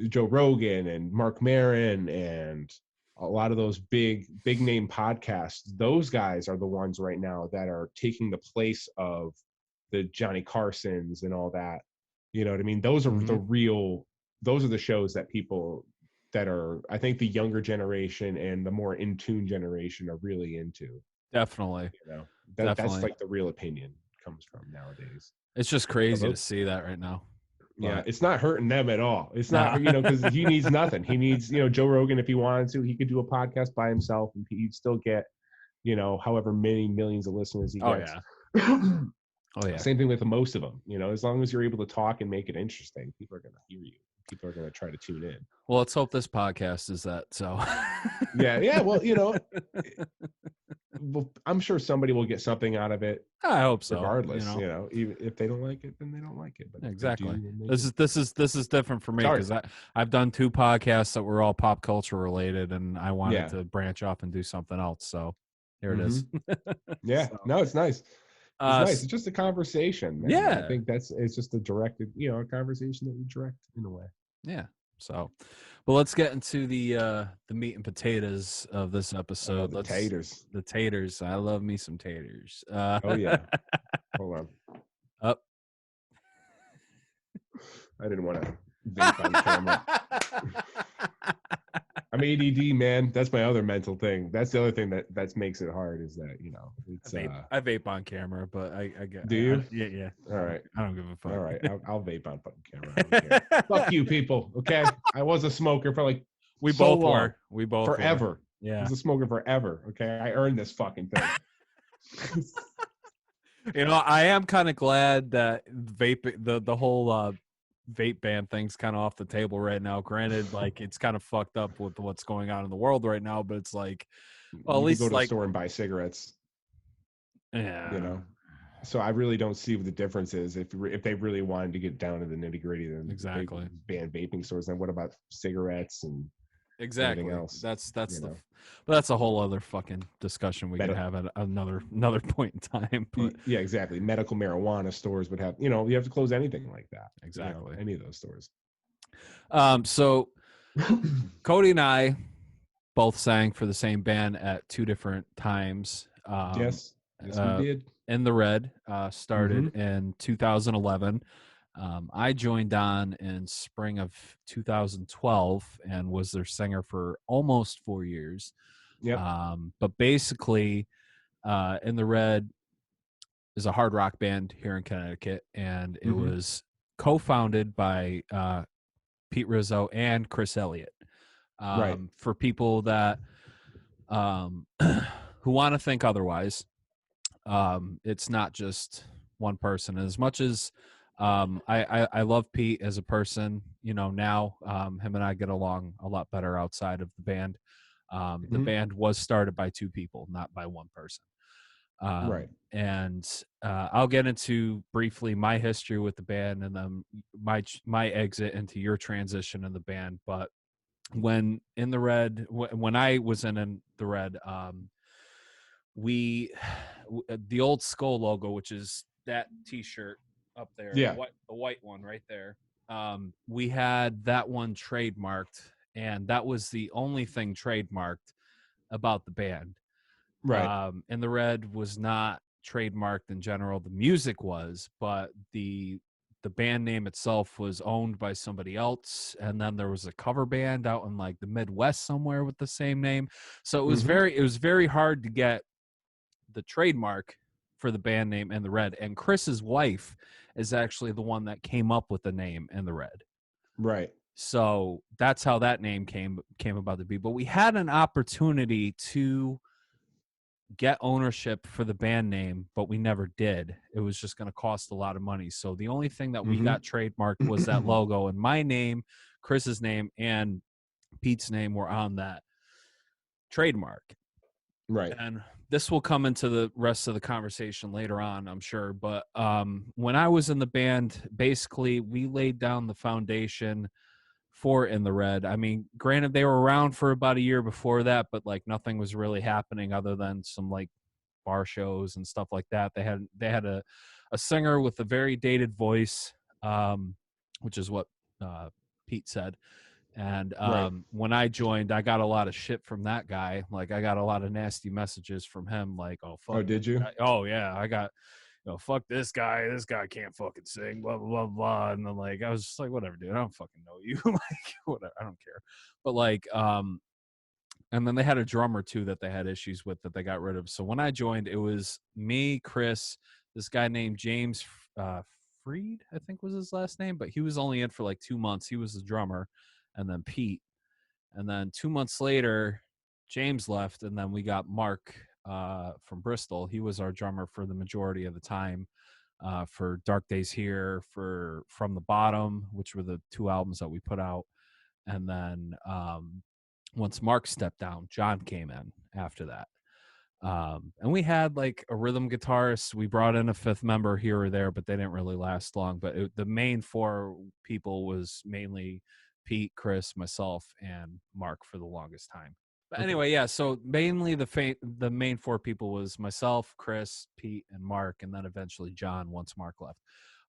Joe Rogan and Mark Maron, and a lot of those big name podcasts, those guys are the ones right now that are taking the place of the Johnny Carsons and all that. You know what I mean? Those are those are the shows that people that are, I think, the younger generation and the more in tune generation are really into. Definitely. That's like the real opinion comes from nowadays. It's just crazy to see that right now. Yeah, it's not hurting them at all. It's not, because he needs nothing. He needs, Joe Rogan, if he wanted to, he could do a podcast by himself and he'd still get, however many millions of listeners he gets. Oh yeah. Same thing with most of them. As long as you're able to talk and make it interesting, people are going to hear you. People are going to try to tune in. Well, let's hope this podcast is that. So yeah. Well, I'm sure somebody will get something out of it. I hope so. Regardless, even if they don't like it, then they don't like it. But exactly. This is different for me because I've done 2 podcasts that were all pop culture related, and I wanted to branch off and do something else. So here it is. Yeah, so. No, it's nice. It's nice. It's just a conversation, man. Yeah, I think it's just a directed, a conversation that we direct in a way. Yeah. So, but let's get into the meat and potatoes of this episode. The taters. The taters. I love me some taters. Oh yeah. Hold on. Up. I didn't want to vape on camera. I'm ADD, man. That's my other mental thing. That's the other thing that makes it hard is that, it's I vape on camera, but I get. Do you? Yeah. All right. I don't give a fuck. All right. I'll vape on fucking camera. I don't care. Fuck you people. Okay. I was a smoker for we both were. We both forever. Were. Yeah. I was a smoker forever. Okay. I earned this fucking thing. I am kind of glad that the whole vape ban thing's kind of off the table right now. Granted, it's kind of fucked up with what's going on in the world right now, but it's at least go to the store and buy cigarettes. Yeah. So I really don't see what the difference is if they really wanted to get down to the nitty gritty. Then exactly ban vaping stores. Then what about cigarettes and everything else? That's but that's a whole other fucking discussion we could have at another point in time. But yeah, exactly. Medical marijuana stores would have, you have to close anything like that. Exactly. Any of those stores. So Cody and I both sang for the same band at 2 different times. Yes, we did. In the Red started in 2011. I joined on in spring of 2012 and was their singer for almost 4 years. Yeah. But basically, In the Red is a hard rock band here in Connecticut, and it was co-founded by Pete Rizzo and Chris Elliott. Right. For people that who want to think otherwise, it's not just one person. As much as I love Pete as a person, now him and I get along a lot better outside of the band. The band was started by 2 people, not by one person. Right. And I'll get into briefly my history with the band and then my exit into your transition in the band. But when In the Red, when I was in the Red, the old skull logo, which is that T-shirt up there, the white one right there, we had that one trademarked, and that was the only thing trademarked about the band. Right. And the Red was not trademarked in general. The music was, but the band name itself was owned by somebody else, and then there was a cover band out in the Midwest somewhere with the same name. So it was very hard to get the trademark for the band name In the Red. And Chris's wife is actually the one that came up with the name In the Red. Right. So that's how that name came about to be. But we had an opportunity to get ownership for the band name, but we never did. It was just going to cost a lot of money. So the only thing that we got trademarked was that logo, and my name, Chris's name, and Pete's name were on that trademark. Right. And this will come into the rest of the conversation later on, I'm sure. But when I was in the band, basically we laid down the foundation for In the Red. I mean, granted, they were around for about a year before that, but nothing was really happening other than some bar shows and stuff like that. They had a singer with a very dated voice, which is what Pete said. And when I joined, I got a lot of shit from that guy. I got a lot of nasty messages from him. Oh, fuck. Oh, did you? Oh, yeah. I got, fuck this guy. This guy can't fucking sing, blah, blah, blah, blah. And then, I was just whatever, dude. I don't fucking know you. Whatever. I don't care. But, and then they had a drummer, too, that they had issues with that they got rid of. So when I joined, it was me, Chris, this guy named James Freed, I think was his last name. But he was only in for 2 months. He was the drummer. And then Pete. And then 2 months later, James left, and then we got Mark from Bristol. He was our drummer for the majority of the time, for Dark Days Here, for From the Bottom, which were the 2 albums that we put out. And then once Mark stepped down, John came in after that. And we had like a rhythm guitarist. We brought in a fifth member here or there, but they didn't really last long. But the main four people was mainly Pete, Chris, myself, and Mark for the longest time. But anyway, yeah. So mainly the main four people was myself, Chris, Pete, and Mark, and then eventually John once Mark left.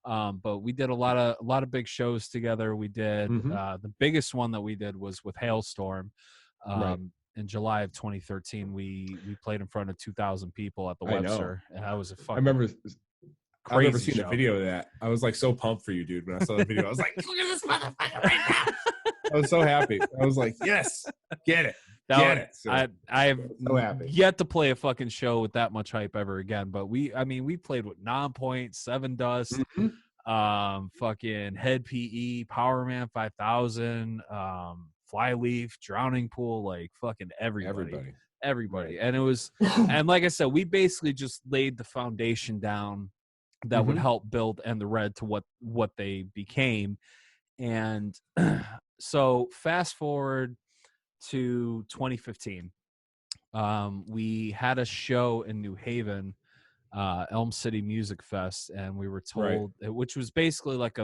But we did a lot of big shows together. We did the biggest one that we did was with Hailstorm. In July of 2013, we played in front of 2,000 people at the Webster, and that was a fucking. I've never seen a video of that. I was like so pumped for you, dude. When I saw the video, I was like, "Look at this motherfucker right now!" I was so happy. I was like, "Yes, get it, get it." So, I've so yet to play a fucking show with that much hype ever again. But we played with Nonpoint, Seven Dust, fucking Head PE, Power Man 5000, Flyleaf, Drowning Pool, like fucking everybody. And it was, and like I said, we basically just laid the foundation down that would help build And the Red to what they became. And so fast forward to 2015, we had a show in New Haven, Elm City Music Fest, and we were told, which was basically like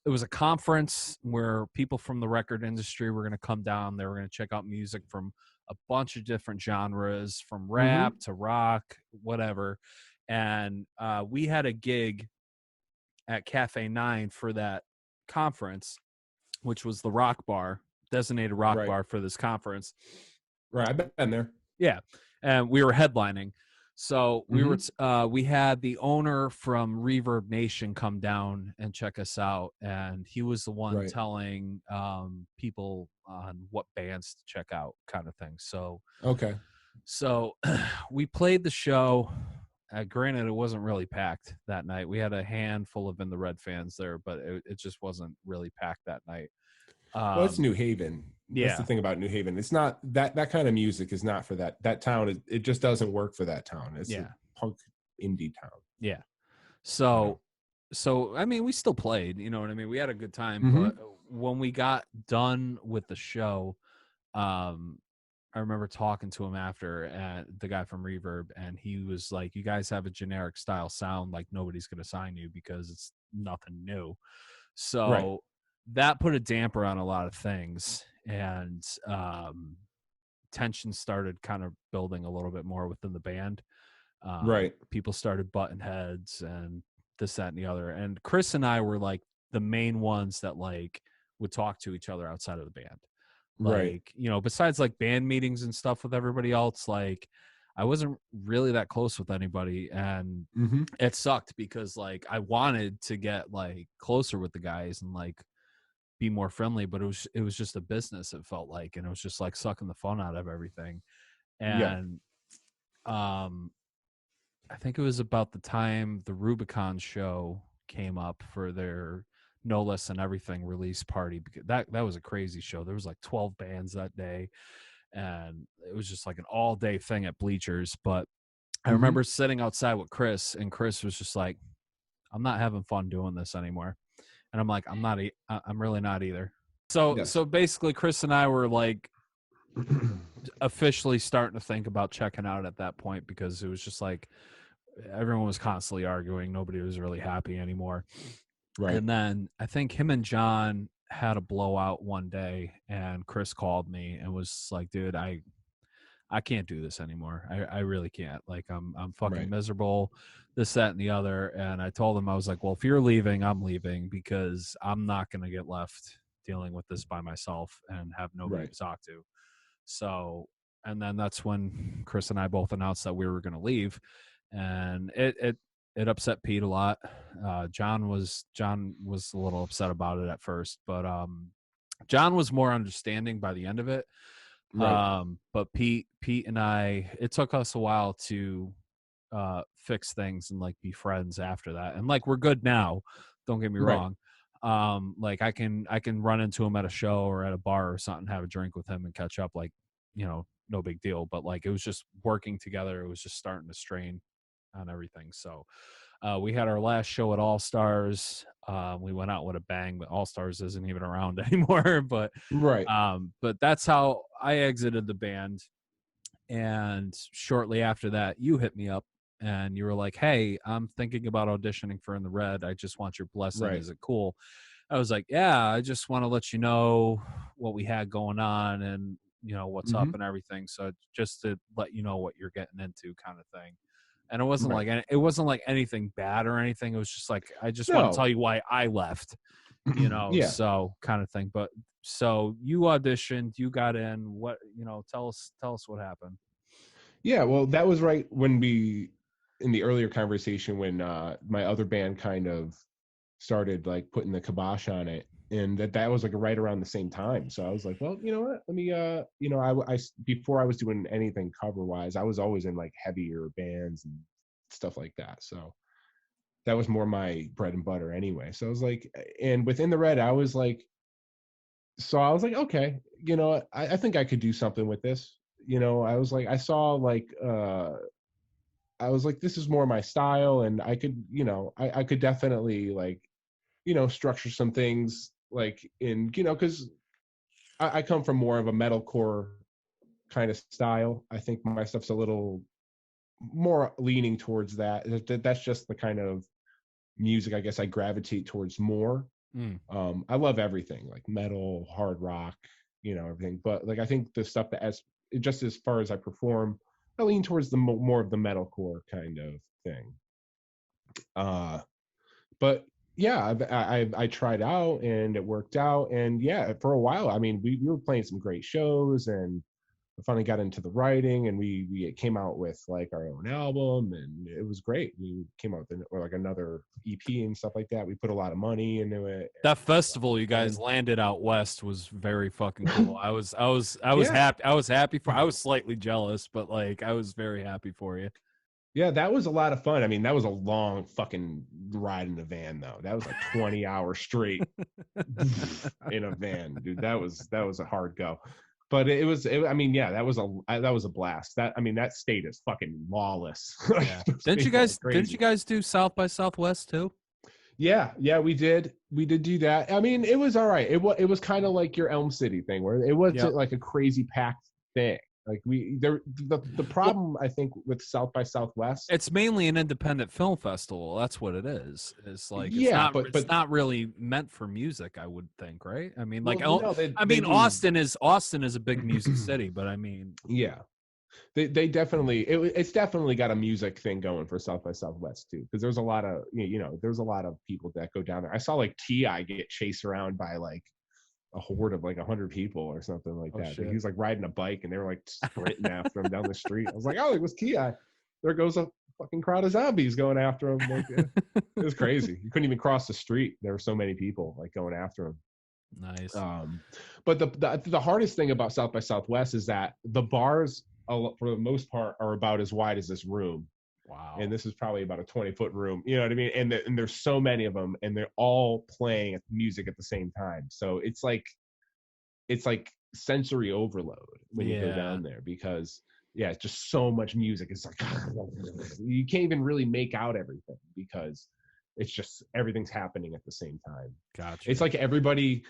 it was a conference where people from the record industry were going to come down. They were going to check out music from a bunch of different genres, from rap to rock, whatever. And we had a gig at Cafe 9 for that conference, which was the rock bar, designated rock bar for this conference. Right, I've been there. Yeah, and we were headlining. So we had the owner from Reverb Nation come down and check us out, and he was the one telling people on what bands to check out, kind of thing. So so we played the show. Granted, it wasn't really packed that night. We had a handful of In the Red fans there, but it just wasn't really packed that night. Well, it's New Haven. That's the thing about New Haven. It's not that kind of music is not for that town. It just doesn't work for that town. It's a punk indie town. Yeah. So I mean, we still played, you know what I mean? We had a good time, but when we got done with the show, I remember talking to him after, the guy from Reverb, and he was like, "You guys have a generic style sound, like nobody's going to sign you because it's nothing new." So that put a damper on a lot of things, and tension started kind of building a little bit more within the band. People started butting heads and this, that, and the other. And Chris and I were like the main ones that like would talk to each other outside of the band. Like, you know, besides like band meetings and stuff with everybody else, like I wasn't really that close with anybody, and it sucked because like I wanted to get like closer with the guys and like be more friendly, but it was just a business, it felt like, and it was just like sucking the fun out of everything. And I think it was about the time the Rubicon show came up for their No Less Than Everything release party, because that was a crazy show. There was like 12 bands that day, and it was just like an all day thing at Bleachers. But I remember sitting outside with Chris, and Chris was just like, "I'm not having fun doing this anymore." And I'm like, I'm really not either. So basically Chris and I were like officially starting to think about checking out at that point, because it was just like everyone was constantly arguing. Nobody was really happy anymore. And then I think him and John had a blowout one day, and Chris called me and was like, "Dude, I can't do this anymore. I really can't. Like I'm fucking miserable, this, that, and the other." And I told him, I was like, "Well, if you're leaving, I'm leaving, because I'm not going to get left dealing with this by myself and have nobody to talk to." So, and then that's when Chris and I both announced that we were going to leave, and it upset Pete a lot. John was a little upset about it at first, but John was more understanding by the end of it. But Pete and I, it took us a while to fix things and like be friends after that, and like we're good now, don't get me wrong. Like I can run into him at a show or at a bar or something, have a drink with him and catch up, like, you know, no big deal. But like it was just working together, it was just starting to strain on everything. So we had our last show at All Stars. We went out with a bang, but All Stars isn't even around anymore. But but that's how I exited the band. And shortly after that, you hit me up and you were like, hey, I'm thinking about auditioning for In the Red. I just want your blessing. Right. Is it cool? I was like, yeah, I just want to let you know what we had going on and, you know, what's up and everything. So just to let you know what you're getting into, kind of thing. And it wasn't like anything bad or anything. It was just like, I just want to tell you why I left, you know, so kind of thing. But so you auditioned, you got in, what, you know, tell us what happened. Yeah, well, that was right when in the earlier conversation, when my other band kind of started like putting the kibosh on it, and that was like right around the same time. So I was like, well, you know what, let me you know, I before I was doing anything cover wise, I was always in like heavier bands and stuff like that. So that was more my bread and butter anyway. So I was like, and within the Red, I was like, okay, you know, I think I could do something with this. You know, I was like, I saw like I was like, this is more my style, and I could, you know, I could definitely like, you know, structure some things like in, you know, because I come from more of a metalcore kind of style. I think my stuff's a little more leaning towards that. That's just the kind of music I guess I gravitate towards more. I love everything, like metal, hard rock, you know, everything. But like I think the stuff that just as far as I perform, I lean towards the more of the metalcore kind of thing. But yeah, I tried out and it worked out, and yeah, for a while, I mean, we were playing some great shows, and we finally got into the writing, and we came out with like our own album, and it was great. We came out with like another EP and stuff like that. We put a lot of money into it. That festival you guys landed out west was very fucking cool. I was happy. I was happy I was slightly jealous, but like I was very happy for you. Yeah, that was a lot of fun. I mean, that was a long fucking ride in the van, though. That was like 20 hours straight in a van, dude. That was a hard go. But I mean, yeah, that was a blast. That state is fucking lawless. Yeah. Didn't you guys do South by Southwest too? Yeah, we did do that. I mean, it was all right. It was kind of like your Elm City thing, where it wasn't like a crazy packed thing. Like the problem, I think, with South by Southwest, it's mainly an independent film festival. That's what it is. It's like it's not really meant for music, I would think, right? I mean, like, Austin is a big music city, but I mean, yeah, they definitely it's definitely got a music thing going for South by Southwest too, because there's a lot of there's a lot of people that go down there. I saw like T.I. get chased around by like a horde of like 100 people or something like that. He was like riding a bike and they were like sprinting after him down the street. I was like, oh, it was T.I. There goes a fucking crowd of zombies going after him. Like, it was crazy. You couldn't even cross the street. There were so many people like going after him. Nice. But the hardest thing about South by Southwest is that the bars, for the most part, are about as wide as this room. Wow. And this is probably about a 20-foot room, you know what I mean? And there's so many of them, and they're all playing music at the same time. So it's like sensory overload when you go down there, because it's just so much music. It's like you can't even really make out everything, because it's just everything's happening at the same time. Gotcha. It's like everybody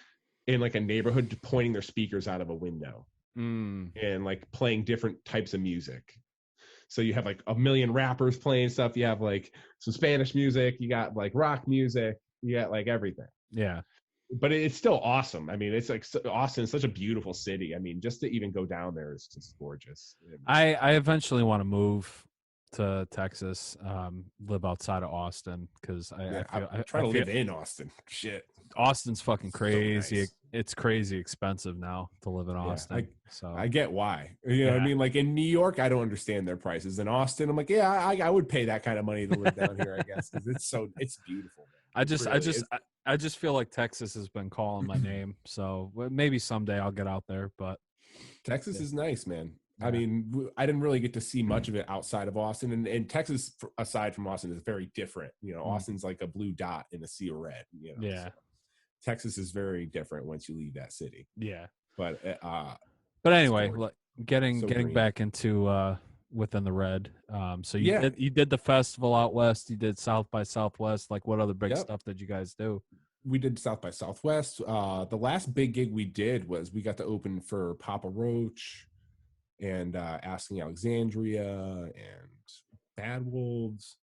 in like a neighborhood pointing their speakers out of a window and like playing different types of music. So you have like a million rappers playing stuff. You have like some Spanish music. You got like rock music. You got like everything. Yeah. But it's still awesome. I mean, it's like Austin is such a beautiful city. I mean, just to even go down there is just gorgeous. I eventually want to move to Texas, live outside of Austin, because I try to live in Austin. Shit. Austin's fucking crazy. So nice. It's crazy expensive now to live in Austin. So I get why. You know what I mean? Like in New York, I don't understand their prices. In Austin, I'm like, I would pay that kind of money to live down here, I guess, because it's beautiful. Man. I just feel like Texas has been calling my name. So maybe someday I'll get out there. But Texas is nice, man. Yeah. I mean, I didn't really get to see much of it outside of Austin, and Texas, aside from Austin, is very different. You know, Austin's like a blue dot in a sea of red. You know, yeah. So Texas is very different once you leave that city. Yeah. But anyway, getting back into Within the Red. So you did the festival out west. You did South by Southwest. Like, what other big stuff did you guys do? We did South by Southwest. The last big gig we did was we got to open for Papa Roach and Asking Alexandria and Bad Wolves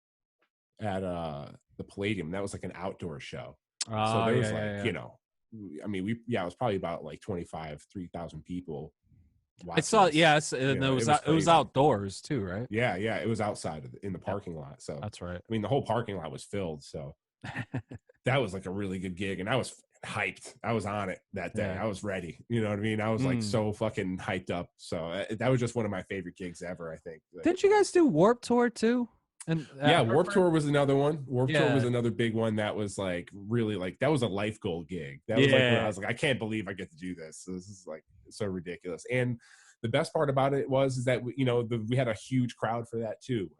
at the Palladium. That was like an outdoor show. So there was you know, I mean, it was probably about like 3,000 people. I saw, yes, and it was outdoors too, right? Yeah, it was outside in the parking lot. So that's right. I mean, the whole parking lot was filled. So that was like a really good gig, and I was hyped. I was on it that day. I was ready. You know what I mean? I was like so fucking hyped up. So that was just one of my favorite gigs ever, I think. Didn't you guys do Warped Tour too? And Warped Tour was another one. Warped Tour was another big one that was like really like, that was a life goal gig. That was like when I was like, I can't believe I get to do this. This is like so ridiculous. And the best part about it is that we had a huge crowd for that too.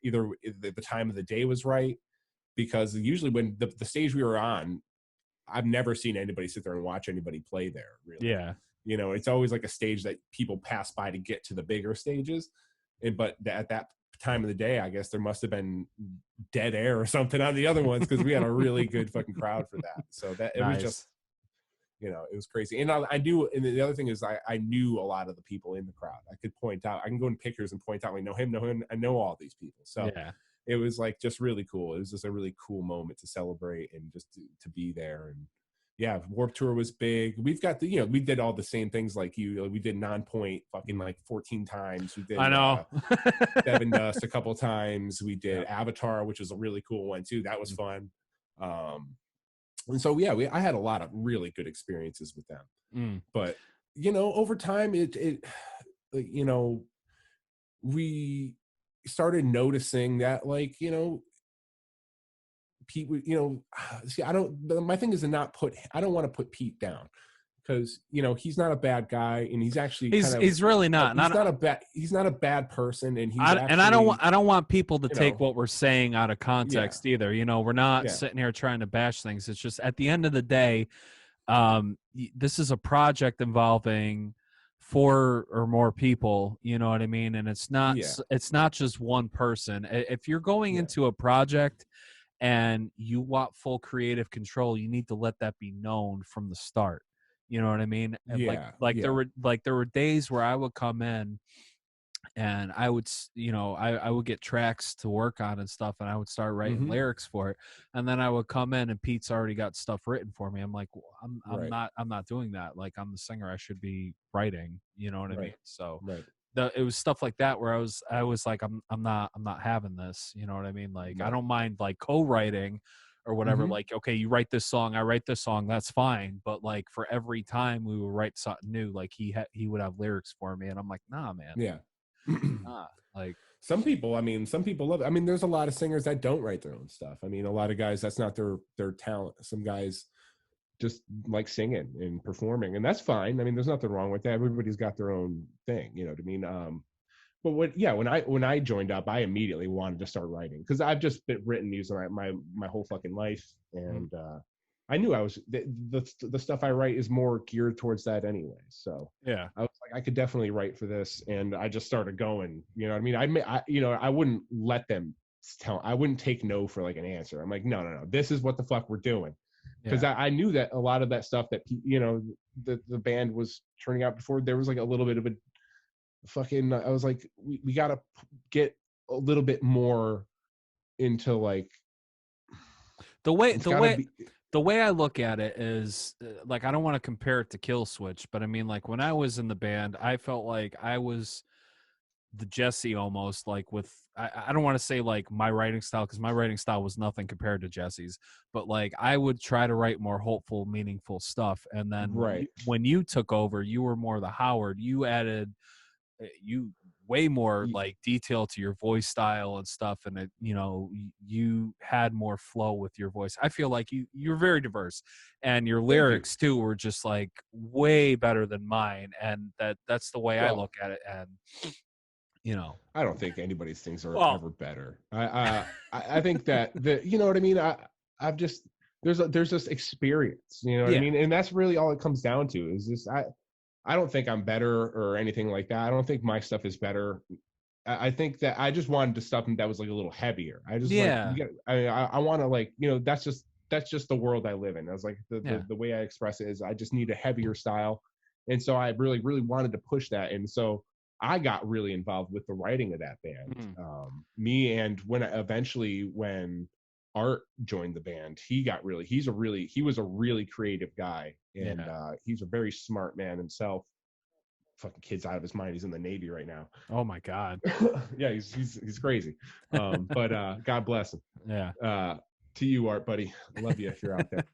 Either the time of the day was right, because usually when the stage we were on, I've never seen anybody sit there and watch anybody play there. Really, it's always like a stage that people pass by to get to the bigger stages, but at that time of the day, I guess there must have been dead air or something on the other ones, because we had a really good fucking crowd for that. So that it was just, it was crazy. And I do, and the other thing is I knew a lot of the people in the crowd. I could point out, I can go in pictures and point out, I know him, I know all these people. So it was like just really cool. It was just a really cool moment to celebrate and just to be there. And Warped Tour was big. We've got we did all the same things like you. We did Non-Point fucking like 14 times. We did Seven Dust a couple times. We did Avatar, which was a really cool one too. That was fun. And so I had a lot of really good experiences with them. But over time we started noticing that Pete would, see, my thing is to I don't want to put Pete down, because, he's not a bad guy, and he's actually he's really not. He's not a bad person, and I don't want people to take what we're saying out of context either. We're not sitting here trying to bash things. It's just at the end of the day, this is a project involving 4 or more people, you know what I mean? And it's not just one person. If you're going into a project and you want full creative control, you need to let that be known from the start. You know what I mean? And there were days where I would come in and I would, I would get tracks to work on and stuff, and I would start writing lyrics for it. And then I would come in and Pete's already got stuff written for me. I'm like, well, I'm not doing that. Like, I'm the singer, I should be writing, you know what I mean? So it was stuff like that where I was like, I'm not having this, you know what I mean? Like, I don't mind like co-writing or whatever. Like, okay, you write this song, I write this song, that's fine. But like, for every time we would write something new, like he would have lyrics for me, and I'm like, nah, man. Like some people love it. I mean, there's a lot of singers that don't write their own stuff. I mean, a lot of guys, that's not their talent. Some guys just like singing and performing, and that's fine. I mean, there's nothing wrong with that. Everybody's got their own thing, you know what I mean? But when I joined up, I immediately wanted to start writing, because I've just been written music my whole fucking life, and I knew I was the stuff I write is more geared towards that anyway. So I was like, I could definitely write for this, and I just started going. You know what I mean? I wouldn't let them I wouldn't take no for like an answer. I'm like, no, this is what the fuck we're doing, because I knew that a lot of that stuff that the band was turning out before, there was like a little bit of a fucking. I was like, we got to get a little bit more into like the way I look at it is like, I don't want to compare it to Kill Switch, but I mean, like, when I was in the band, I felt like I was the Jesse almost, like with, I don't want to say like my writing style, because my writing style was nothing compared to Jesse's, but like I would try to write more hopeful, meaningful stuff. And then when you took over, you were more the Howard. You added way more like detail to your voice style and stuff, and it, you had more flow with your voice. I feel like you're very diverse, and your lyrics too were just like way better than mine, and that's the way I look at it. And I don't think anybody's things are ever better. I think that you know what I mean. I've just there's this experience, you know what I mean, and that's really all it comes down to. Is just I don't think I'm better or anything like that. I don't think my stuff is better. I think that I just wanted stuff that was like a little heavier. I just I want to like, that's just the world I live in. I was like the way I express it is I just need a heavier style, And so I really, really wanted to push that. And so I got really involved with the writing of that band. Me and when Art joined the band, he was a really creative guy, and he's a very smart man himself. Fucking kid's out of his mind. He's in the Navy right now. Oh my God. Yeah, he's crazy. But God bless him. Yeah. To you, Art, buddy. I love you if you're out there.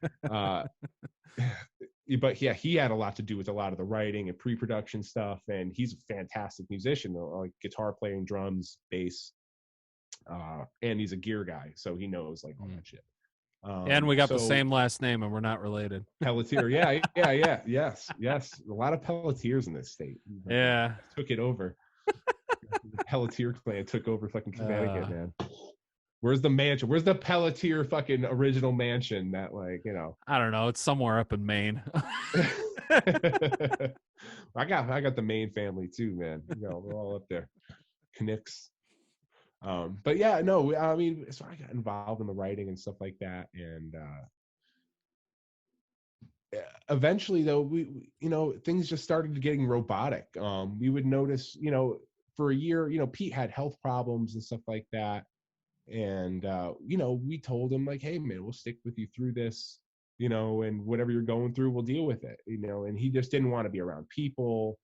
But yeah, he had a lot to do with a lot of the writing and pre-production stuff, and he's a fantastic musician, like guitar playing, drums, bass, and he's a gear guy, so he knows like all that shit. And we got the same last name, and we're not related. Pelletier, yeah, yes. A lot of Pelletiers in this state. Yeah, took it over. The Pelletier clan took over fucking Connecticut, man. Where's the mansion? Where's the Pelletier fucking original mansion? That I don't know. It's somewhere up in Maine. I got the Maine family too, man. We're all up there. Knicks. But yeah, no, I mean, so I got involved in the writing and stuff like that, and eventually, though, we things just started getting robotic. We would notice, for a year, Pete had health problems and stuff like that, and we told him like, hey, man, we'll stick with you through this, and whatever you're going through, we'll deal with it, and he just didn't want to be around people.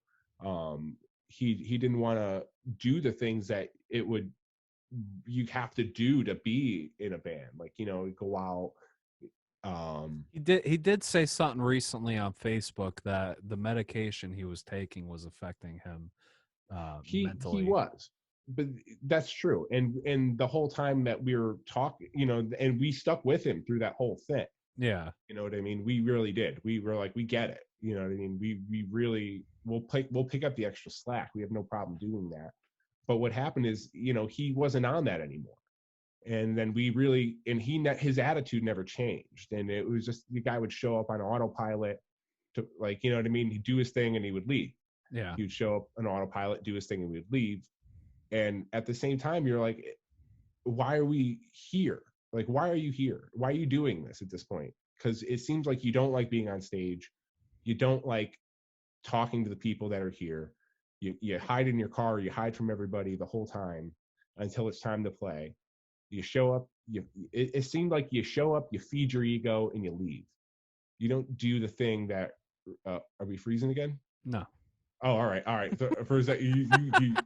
He didn't want to do the things that you have to do to be in a band, like go out. He did say something recently on Facebook that the medication he was taking was affecting him mentally. He was, but that's true. And the whole time that we were talking, and we stuck with him through that whole thing. Yeah, you know what I mean. We really did. We were like, we get it. You know what I mean. We really we'll pick up the extra slack. We have no problem doing that. But what happened is, he wasn't on that anymore. And then his attitude never changed. And it was just, the guy would show up on autopilot to, like, you know what I mean? He'd do his thing and he would leave. Yeah. He'd show up on autopilot, do his thing, and we would leave. And at the same time, you're like, why are we here? Like, why are you here? Why are you doing this at this point? Because it seems like you don't like being on stage. You don't like talking to the people that are here. You hide in your car, you hide from everybody the whole time until it's time to play. You show up, it seemed like you show up, you feed your ego, and you leave. You don't do the thing that, are we freezing again? No. Oh, all right. So for a second,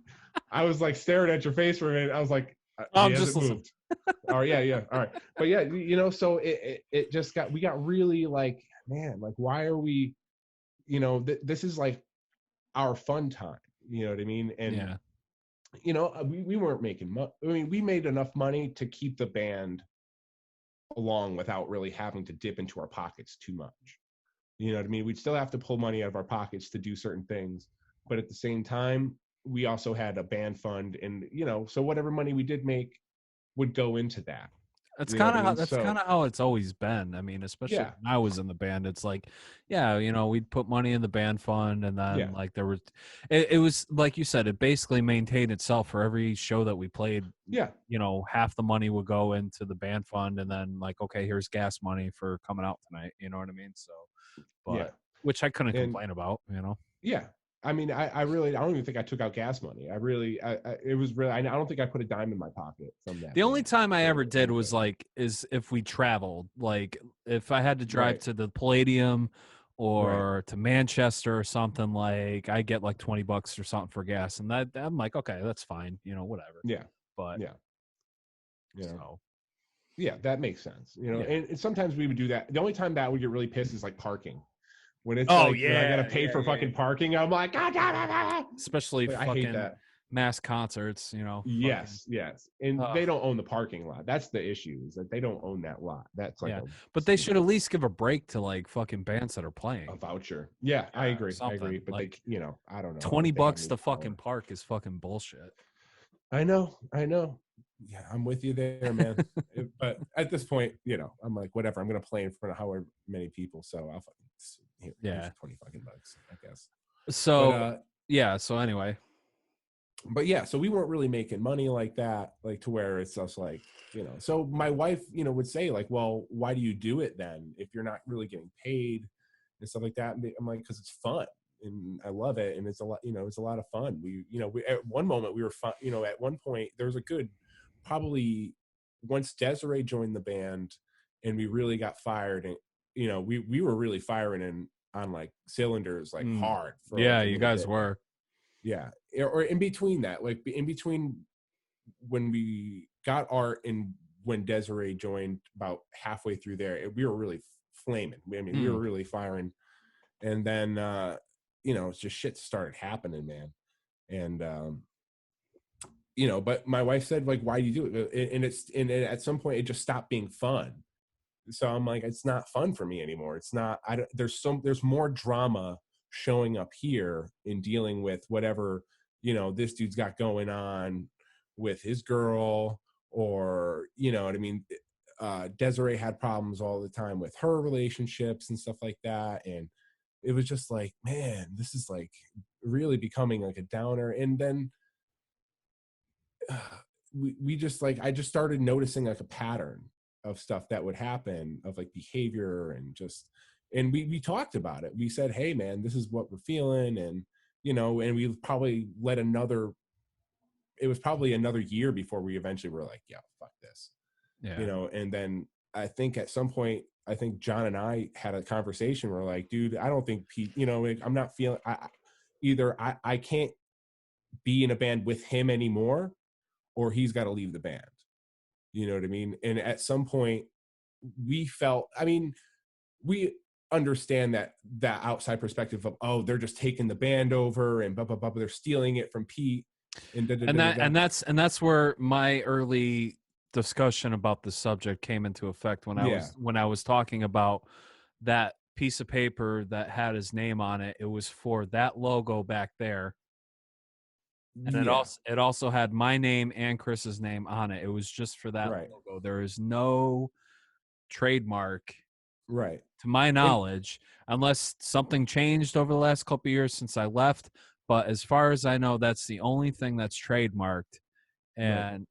I was like staring at your face for a minute. I was like, I'm just moved. Oh, yeah. All right. But yeah, so it just we got really like, man, like, why are we, this is like our fun time, you know what I mean? And we weren't making money. I mean, we made enough money to keep the band along without really having to dip into our pockets too much. You know what I mean? We'd still have to pull money out of our pockets to do certain things, but at the same time, we also had a band fund, and so whatever money we did make would go into that. That's kind of how it's always been. I mean, especially when I was in the band, it's like, we'd put money in the band fund, and then like there was, it was like you said, it basically maintained itself for every show that we played. Yeah. Half the money would go into the band fund, and then like, okay, here's gas money for coming out tonight. You know what I mean? So, which I couldn't complain about. Yeah. I mean, I don't even think I took out gas money. I don't think I put a dime in my pocket from that. The only time I ever did was is if we traveled, like if I had to drive to the Palladium or to Manchester or something, like I get like $20 or something for gas. And that I'm like, okay, that's fine. Whatever. Yeah. But yeah, that makes sense. And sometimes we would do that. The only time that would get really pissed is like parking. When it's when I gotta pay for fucking parking, I'm like, God. Especially fucking I hate that. Mass concerts, Yes. And they don't own the parking lot. That's the issue, is that they don't own that lot. That's like but they should at least give a break to like fucking bands that are playing. A voucher. Yeah, I agree. But like, I don't know. $20 to fucking park is fucking bullshit. I know. Yeah, I'm with you there, man. But at this point, I'm like, whatever. I'm gonna play in front of however many people, so I'll fucking here's $20 fucking bucks, I guess. So so anyway. But so we weren't really making money like that, like to where it's just like, so my wife, would say like, well, why do you do it then if you're not really getting paid and stuff like that? And I'm like, because it's fun. and I love it. And it's a lot, it's a lot of fun. We at one moment we were fun, at one point there was a good, probably once Desiree joined the band and we really got fired, and we were really firing on like cylinders, like hard for like a you little guys bit. were. Yeah. Or in between that, like in between when we got Art and when Desiree joined, about halfway through there, we were really flaming. I mean, we were really firing. And then, it's just shit started happening, man. And, but my wife said, like, why do you do it? And at some point it just stopped being fun. So I'm like, it's not fun for me anymore. It's not, there's more drama showing up here in dealing with whatever, this dude's got going on with his girl, or, what I mean? Desiree had problems all the time with her relationships and stuff like that. And it was just like, man, this is like really becoming like a downer. And then we just like, I just started noticing like a pattern of stuff that would happen, of like behavior, and we talked about it. We said, hey man, this is what we're feeling. And, and we probably it was probably another year before we eventually were like, yeah, fuck this. Yeah. And then I think at some point, I think John and I had a conversation where like, dude, I don't think Pete, I'm not feeling, I can't be in a band with him anymore, or he's got to leave the band. You know what I mean? And at some point we felt, I mean, we understand that outside perspective of, oh, they're just taking the band over and blah, blah, blah, they're stealing it from Pete. And that's where my early discussion about the subject came into effect when I was talking about that piece of paper that had his name on it. It was for that logo back there. And it also had my name and Chris's name on it. It was just for that logo. There is no trademark, right, to my knowledge, unless something changed over the last couple of years since I left. But as far as I know, that's the only thing that's trademarked, and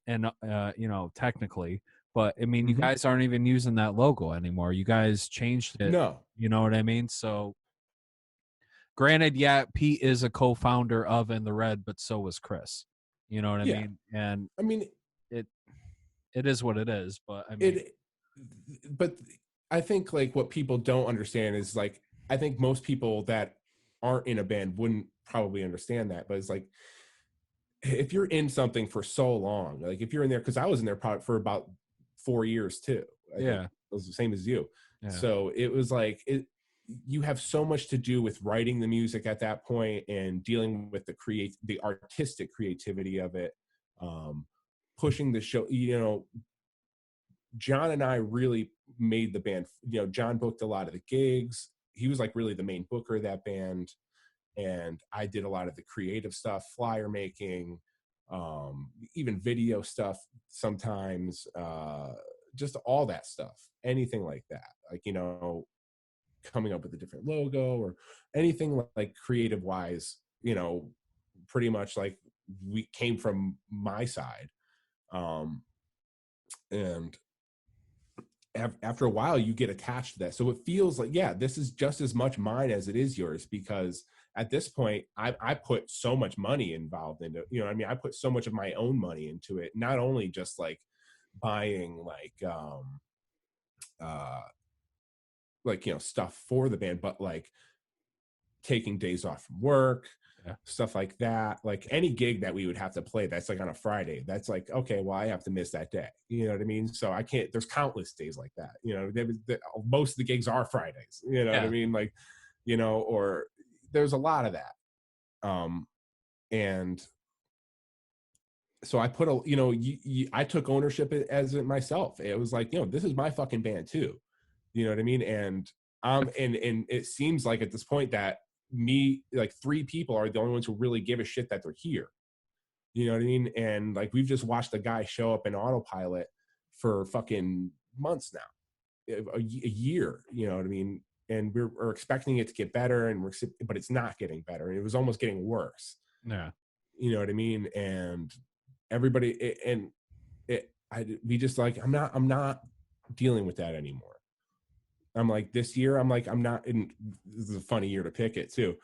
technically. But I mean, you guys aren't even using that logo anymore. You guys changed it. No, you know what I mean. So, granted, yeah, Pete is a co-founder of In the Red, but so was Chris. You know what I mean? And I mean, it is what it is. But I mean, but I think like what people don't understand is like, I think most people that aren't in a band wouldn't probably understand that, but it's like, if you're in something for so long, like if you're in there, because I was in there probably for about 4 years too. I think it was the same as you. Yeah. So it was like, you have so much to do with writing the music at that point and dealing with the artistic creativity of it, pushing the show. John and I really made the band. John booked a lot of the gigs. He was like really the main booker of that band. And I did a lot of the creative stuff, flyer making, even video stuff sometimes, just all that stuff, anything like that. Like, coming up with a different logo or anything like creative wise, pretty much like we came from my side. And after a while you get attached to that. So it feels like, yeah, this is just as much mine as it is yours, because at this point I put so much money involved into it. I put so much of my own money into it, not only just like buying stuff for the band, but like taking days off from work, stuff like that. Like any gig that we would have to play that's like on a Friday, that's like, okay, well, I have to miss that day. You know what I mean? So I can't, there's countless days like that. Most of the gigs are Fridays, what I mean? Like, or there's a lot of that. And so I put I took ownership as it myself. It was like, this is my fucking band too. You know what I mean? And and it seems like at this point that me, like 3 people are the only ones who really give a shit that they're here. You know what I mean? And like, we've just watched the guy show up in autopilot for fucking months now, a year, you know what I mean? And we're expecting it to get better, but it's not getting better. And it was almost getting worse. Yeah. You know what I mean? And everybody, we just like, I'm not dealing with that anymore. I'm like, this year, I'm like, I'm not in, this is a funny year to pick it too.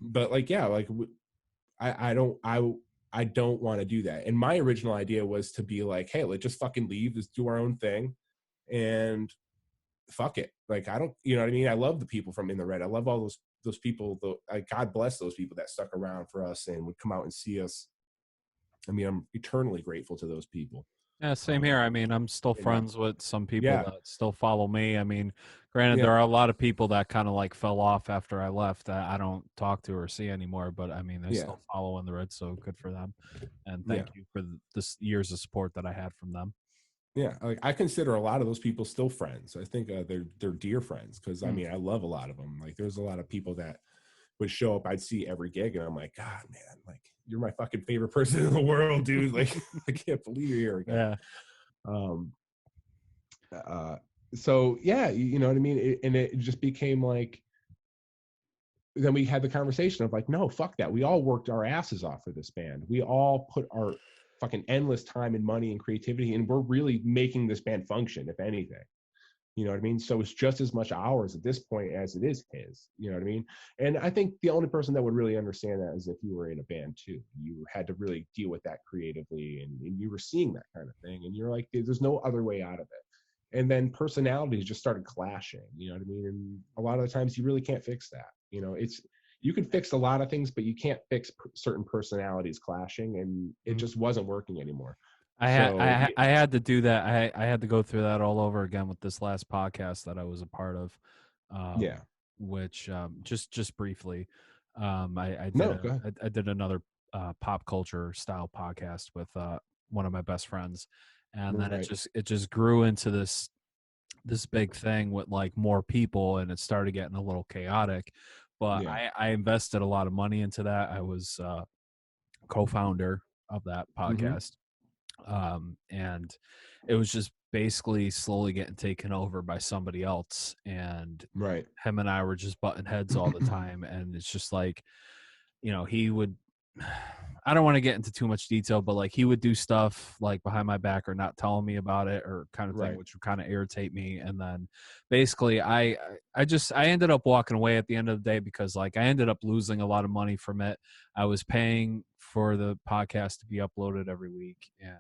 But like, yeah, like I don't want to do that. And my original idea was to be like, hey, let's just fucking leave, let's do our own thing. And fuck it. Like, I don't, you know what I mean? I love the people from In the Red. I love all those people, God bless those people that stuck around for us and would come out and see us. I mean, I'm eternally grateful to those people. Yeah, same here. I mean, I'm still friends with some people that still follow me. I mean, granted, there are a lot of people that kind of like fell off after I left that I don't talk to or see anymore, but I mean, they still follow In the Red, so good for them. And thank you for this years of support that I had from them. Yeah, like I consider a lot of those people still friends. I think they're dear friends because I mean, I love a lot of them. Like, there's a lot of people that would show up, I'd see every gig, and I'm like, God, man, like, you're my fucking favorite person in the world, dude. Like, I can't believe you're here again. Yeah. So yeah, you know what I mean? And it just became like, then we had the conversation of like, no, fuck that. We all worked our asses off for this band. We all put our fucking endless time and money and creativity, and we're really making this band function, if anything. You know what I mean? So it's just as much ours at this point as it is his. You know what I mean? And I think the only person that would really understand that is if you were in a band too. You had to really deal with that creatively, and you were seeing that kind of thing, and you're like, there's no other way out of it. And then personalities just started clashing. You know what I mean? And a lot of the times you really can't fix that. You know, you can fix a lot of things, but you can't fix certain personalities clashing, and it just wasn't working anymore. I had to do that. I had to go through that all over again with this last podcast that I was a part of. Which just briefly, I did another pop culture style podcast with one of my best friends, and then it just grew into this big thing with like more people, and it started getting a little chaotic. But I invested a lot of money into that. I was co-founder of that podcast. And it was just basically slowly getting taken over by somebody else, and him and I were just butting heads all the time. And it's just like, you know, he would, I don't want to get into too much detail, but like he would do stuff like behind my back or not telling me about it or kind of thing, which would kind of irritate me. And then basically I ended up walking away at the end of the day because like I ended up losing a lot of money from it. I was paying for the podcast to be uploaded every week, and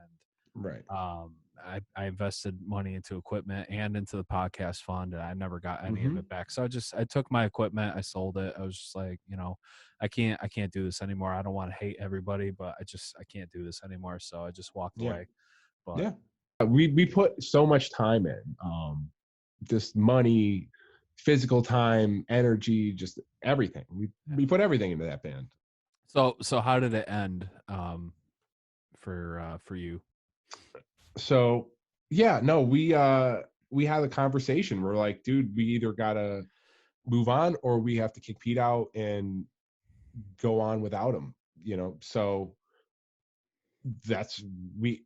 I invested money into equipment and into the podcast fund, and I never got any of it back. So I took my equipment, I sold it. I was just like, you know, I can't do this anymore. I don't want to hate everybody, but I can't do this anymore. So I just walked away. But we put so much time in, just money, physical time, energy, just everything. We put everything into that band. So how did it end for you? So we had a conversation. We're like, dude, we either gotta move on or we have to kick Pete out and go on without him, you know. So we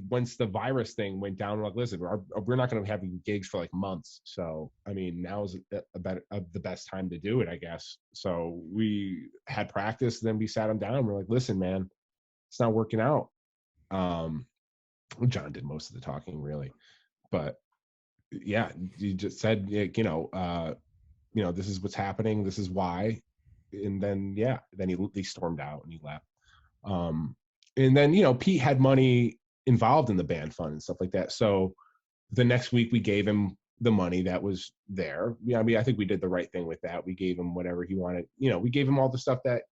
once the virus thing went down, we're like, listen, we're not going to have gigs for like months. So I mean, now is the best time to do it, I guess. So we had practice, then we sat him down. We're like, listen, man, it's not working out. John did most of the talking, really, but he just said, you know, this is what's happening, this is why. And then he stormed out and he left. And then, you know, Pete had money involved in the band fund and stuff like that. So the next week we gave him the money that was there. I mean, I think we did the right thing with that. We gave him whatever he wanted. You know, we gave him all the stuff that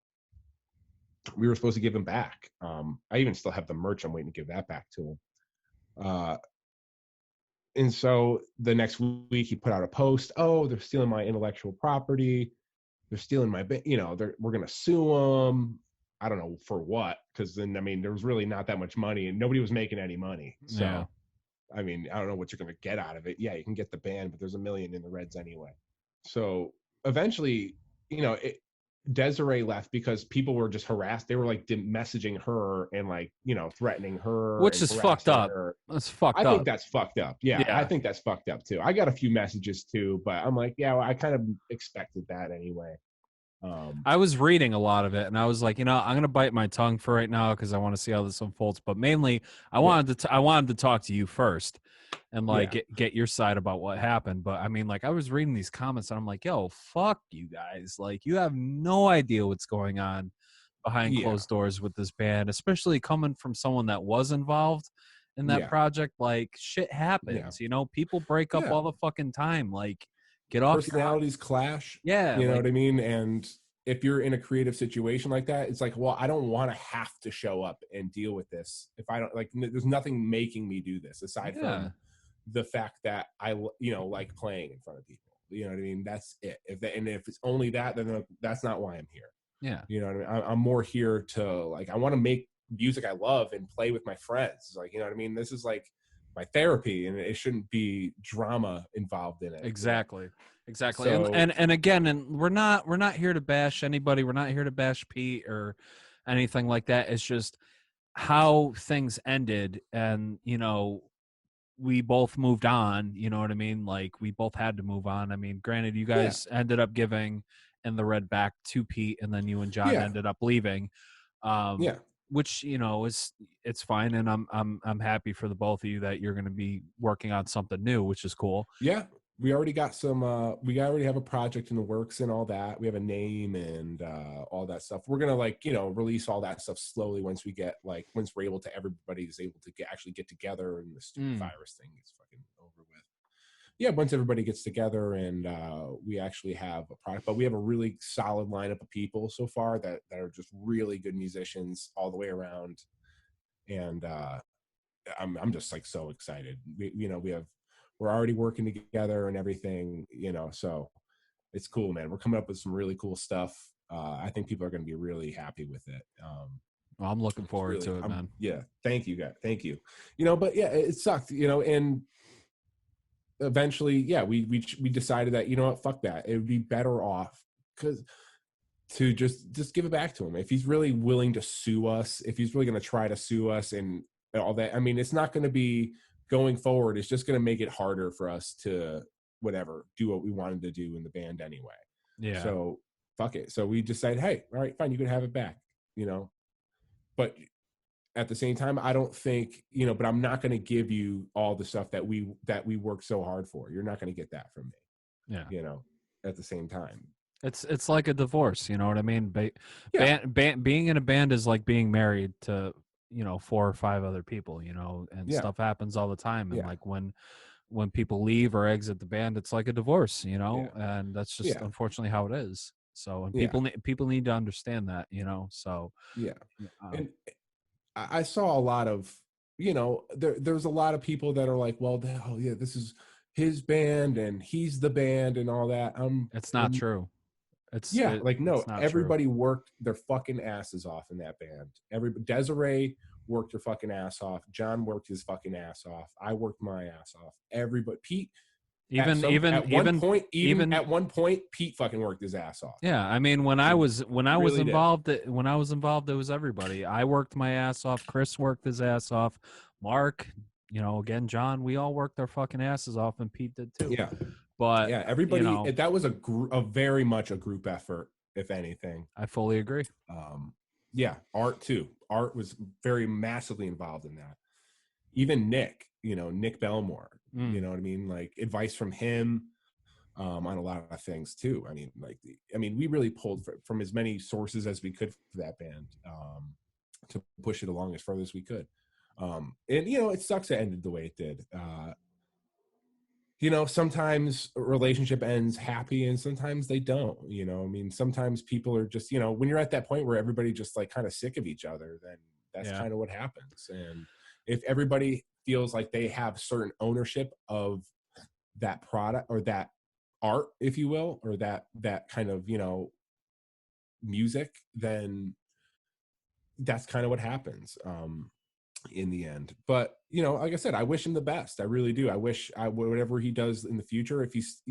we were supposed to give him back. I even still have the merch. I'm waiting to give that back to him. And so the next week he put out a post. Oh, they're stealing my intellectual property. They're stealing my, you know, we're going to sue them. I don't know for what, because then, I mean, there was really not that much money and nobody was making any money. So, I mean, I don't know what you're going to get out of it. Yeah, you can get the band, but there's $1 million in the Reds anyway. So eventually, you know, Desiree left because people were just harassed. They were like messaging her and like, you know, threatening her. Which is fucked up. That's fucked up. I think that's fucked up. Yeah, I think that's fucked up too. I got a few messages too, but I'm like, I kind of expected that anyway. I was reading a lot of it, and I was like, I'm gonna bite my tongue for right now because I want to see how this unfolds. But mainly, I wanted to talk to you first, and like get your side about what happened. But I mean, like, I was reading these comments, and I'm like, yo, fuck you guys, like, you have no idea what's going on behind closed doors with this band, especially coming from someone that was involved in that project. Like, shit happens, people break up all the fucking time. Like, get off. Personalities clash. Yeah, you know what I mean. And if you're in a creative situation like that, it's like, well, I don't want to have to show up and deal with this if I don't like. There's nothing making me do this aside from the fact that I like playing in front of people. You know what I mean? That's it. If it's only that, then that's not why I'm here. Yeah. You know what I mean? I'm more here to, like, I want to make music I love and play with my friends. Like, you know what I mean? This is like my therapy, and it shouldn't be drama involved in it. Exactly. So, and again, and we're not here to bash anybody. We're not here to bash Pete or anything like that. It's just how things ended, and we both moved on, you know what I mean? Like, we both had to move on. I mean, granted, you guys ended up giving In the Red back to Pete, and then you and John ended up leaving. Which, it's fine, and I'm happy for the both of you that you're going to be working on something new, which is cool. Yeah. We already got some we already have a project in the works and all that. We have a name and all that stuff. We're gonna release all that stuff slowly once we're able to, everybody's able to actually get together, and the stupid virus thing is fucking over with. Yeah, once everybody gets together and we actually have a product. But we have a really solid lineup of people so far that are just really good musicians all the way around. And I'm just like so excited. We're already working together and everything, so it's cool, man. We're coming up with some really cool stuff. I think people are going to be really happy with it. Well, I'm looking forward to it, man. Yeah. Thank you, guys. Thank you. But yeah, it sucked, and eventually, we decided that, what, fuck that. It would be better off to just give it back to him. If he's really willing to sue us, if he's really going to try to sue us and all that, I mean, it's not going to be going forward. It's just going to make it harder for us to do what we wanted to do in the band anyway. Yeah. So fuck it. So we decided, hey, all right, fine, you can have it back, but at the same time, I don't think, but I'm not going to give you all the stuff that we worked so hard for. You're not going to get that from me. Yeah. At the same time. It's like a divorce, you know what I mean? Being in a band is like being married to 4 or 5 other people, and stuff happens all the time. And like when people leave or exit the band, it's like a divorce, and that's just unfortunately how it is. So, and people need to understand that, so. And I saw a lot of, there's a lot of people that are like, well, this is his band and he's the band and all that. It's not true. Everybody worked their fucking asses off in that band. Desiree worked her fucking ass off. John worked his fucking ass off. I worked my ass off. Everybody, Pete. At one point, Pete fucking worked his ass off. Yeah, I mean, when I was involved, it was everybody. I worked my ass off. Chris worked his ass off. Mark, again, John, we all worked our fucking asses off, and Pete did too. Yeah. But everybody, that was a very much a group effort, if anything. I fully agree. Art too. Art was very massively involved in that. Even Nick, Nick Belmore, you know what I mean? Like, advice from him on a lot of things too. I mean, we really pulled from as many sources as we could for that band to push it along as far as we could. And it sucks it ended the way it did. Sometimes a relationship ends happy and sometimes they don't, I mean, sometimes people are just, when you're at that point where everybody just like kind of sick of each other, then that's kind of what happens. And if everybody feels like they have certain ownership of that product or that art, if you will, or that kind of, music, then that's kind of what happens. In the end. But like I said, I wish him the best. I really do. I wish whatever he does in the future, if he's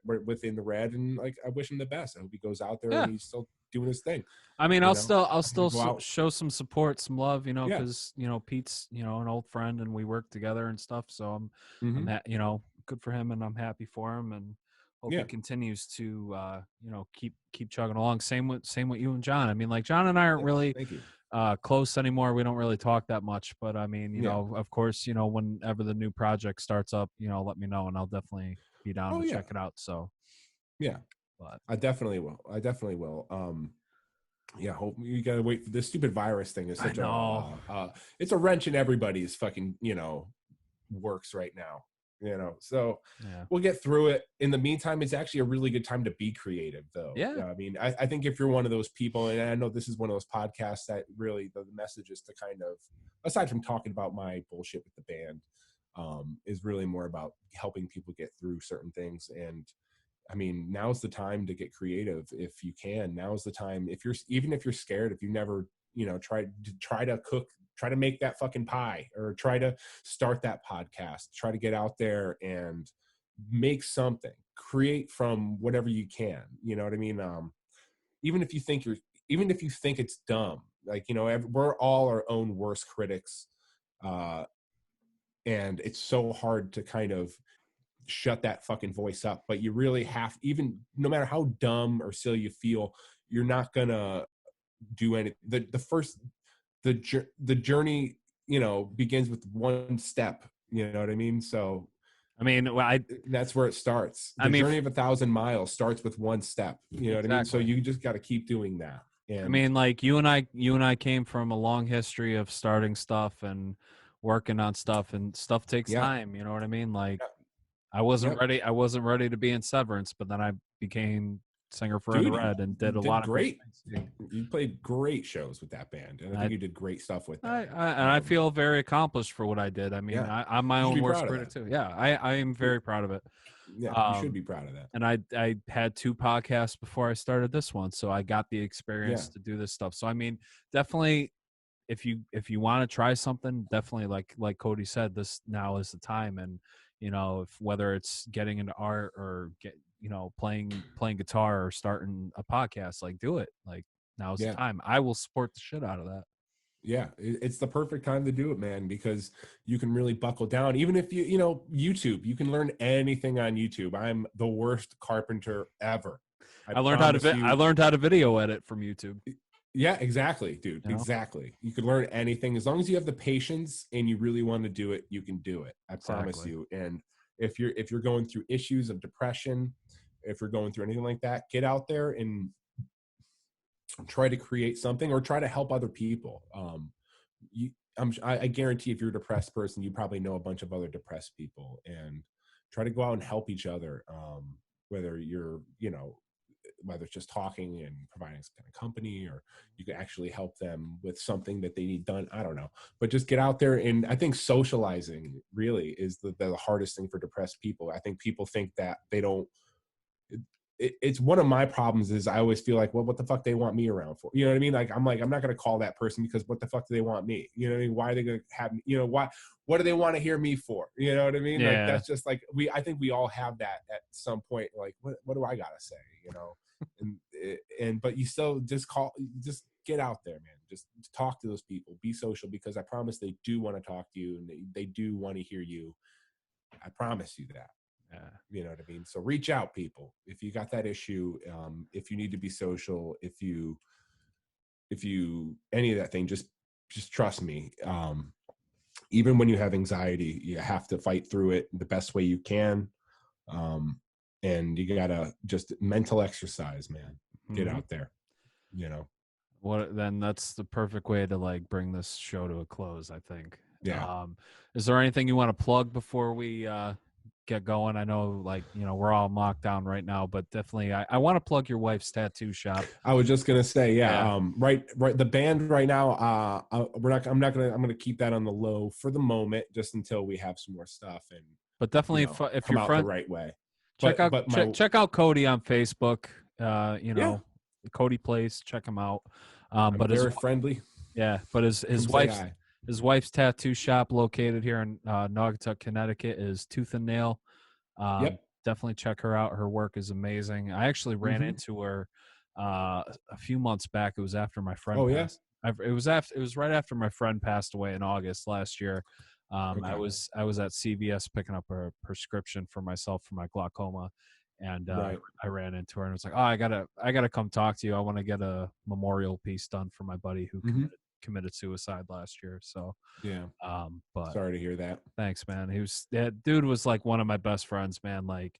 within the Red, and like, I wish him the best. I hope he goes out there and he's still doing his thing. I mean, I'll still show some support, some love, because Pete's an old friend and we work together and stuff. So I'm that, good for him, and I'm happy for him, and hope it continues to keep chugging along. Same with you and John. I mean, like John and I aren't really close anymore. We don't really talk that much, but I mean, you know, of course, you know, whenever the new project starts up, you know, let me know and I'll definitely be down to check it out. So but I definitely will. Hope you gotta wait for this stupid virus thing. Is such it's a wrench in everybody's fucking, you know, works right now, you know. So we'll get through it. In the meantime, it's actually a really good time to be creative, though. I mean, I think if you're one of those people, and I know this is one of those podcasts that really the message is to kind of, aside from talking about my bullshit with the band, is really more about helping people get through certain things. And I mean, now's the time to get creative if you can. Now's the time. If you're scared, if you never, you know, try to cook, try to make that fucking pie, or try to start that podcast, try to get out there and make something, create from whatever you can. You know what I mean? Even if you think it's dumb, like, you know, we're all our own worst critics. And it's so hard to kind of shut that fucking voice up, but you really have, even no matter how dumb or silly you feel, you're not gonna do anything. The journey, you know, begins with one step, you know what I mean? So I mean, that's where it starts. The journey of 1,000 miles starts with one step, you know what I mean? So you just got to keep doing that. And I mean, like you and I came from a long history of starting stuff and working on stuff, and stuff takes time, you know what I mean? Like I wasn't ready. I wasn't ready to be in Severance, but then I became singer for Red and did a lot of great things. You played great shows with that band, and I think you did great stuff with that. I feel very accomplished for what I did. I mean, I'm my own worst critic too. Yeah, I am very proud of it. Yeah, you should be proud of that. And I had 2 podcasts before I started this one, so I got the experience to do this stuff. So I mean, definitely, if you want to try something, definitely like Cody said, this now is the time. And you know, whether it's getting into art or playing guitar or starting a podcast, like do it. Like now's the time. I will support the shit out of that. Yeah, it's the perfect time to do it, man, because you can really buckle down. Even if you know, YouTube, you can learn anything on YouTube. I'm the worst carpenter ever. I learned how to video edit from YouTube. Yeah, exactly, dude. You know? Exactly. You can learn anything as long as you have the patience and you really want to do it. You can do it. I promise you. And if you're going through issues of depression, if you're going through anything like that, get out there and try to create something or try to help other people. I guarantee if you're a depressed person, you probably know a bunch of other depressed people, and try to go out and help each other. Whether you're, you know, whether it's just talking and providing some kind of company, or you can actually help them with something that they need done. I don't know, but just get out there. And I think socializing really is the hardest thing for depressed people. I think people think that they don't, it's one of my problems is I always feel like, well, what the fuck they want me around for? You know what I mean? Like, I'm not going to call that person because what the fuck do they want me? You know what I mean? Why are they going to have me? You know, what do they want to hear me for? You know what I mean? Yeah. Like, that's just like, I think we all have that at some point. Like, what do I got to say? You know? But you still just get out there, man. Just talk to those people, be social, because I promise they do want to talk to you and they do want to hear you. I promise you that. You know what I mean? So reach out, people. If you got that issue, if you need to be social, if you any of that thing, just trust me. Even when you have anxiety, you have to fight through it the best way you can. And you gotta just mental exercise, man. Get out there, you know. Then that's the perfect way to like bring this show to a close, I think. Yeah. Is there anything you want to plug before we get going? I know, like, you know, we're all in lockdown right now, but definitely I want to plug your wife's tattoo shop. I was just gonna say, right. The band right now, I'm gonna keep that on the low for the moment, just until we have some more stuff. But definitely, if you're the right way, check out Cody on Facebook. You know, Cody Place. Check him out. But very friendly. Yeah, but his wife's tattoo shop, located here in Naugatuck, Connecticut, is Tooth and Nail. Definitely check her out. Her work is amazing. I actually ran into her a few months back. It was after my friend passed. It was right after my friend passed away in August last year. I was at CVS picking up a prescription for myself for my glaucoma, And I ran into her and was like, oh, I gotta come talk to you. I want to get a memorial piece done for my buddy who committed suicide last year. So but sorry to hear that. Thanks, man. That dude was like one of my best friends, man. Like,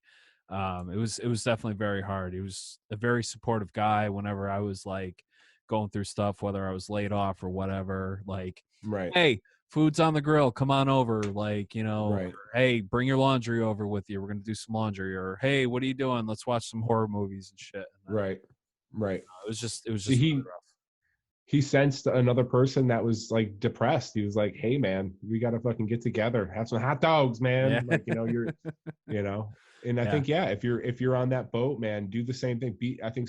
it was definitely very hard. He was a very supportive guy whenever I was like going through stuff, whether I was laid off or whatever. Like, hey, food's on the grill, come on over. Like, or, hey, bring your laundry over with you, we're gonna do some laundry. Or, hey, what are you doing, let's watch some horror movies and shit. And then, it was just really rough. He sensed another person that was like depressed. He was like, hey man, we gotta fucking get together, have some hot dogs, man. Like, you're and I think if you're on that boat, man, do the same thing. Being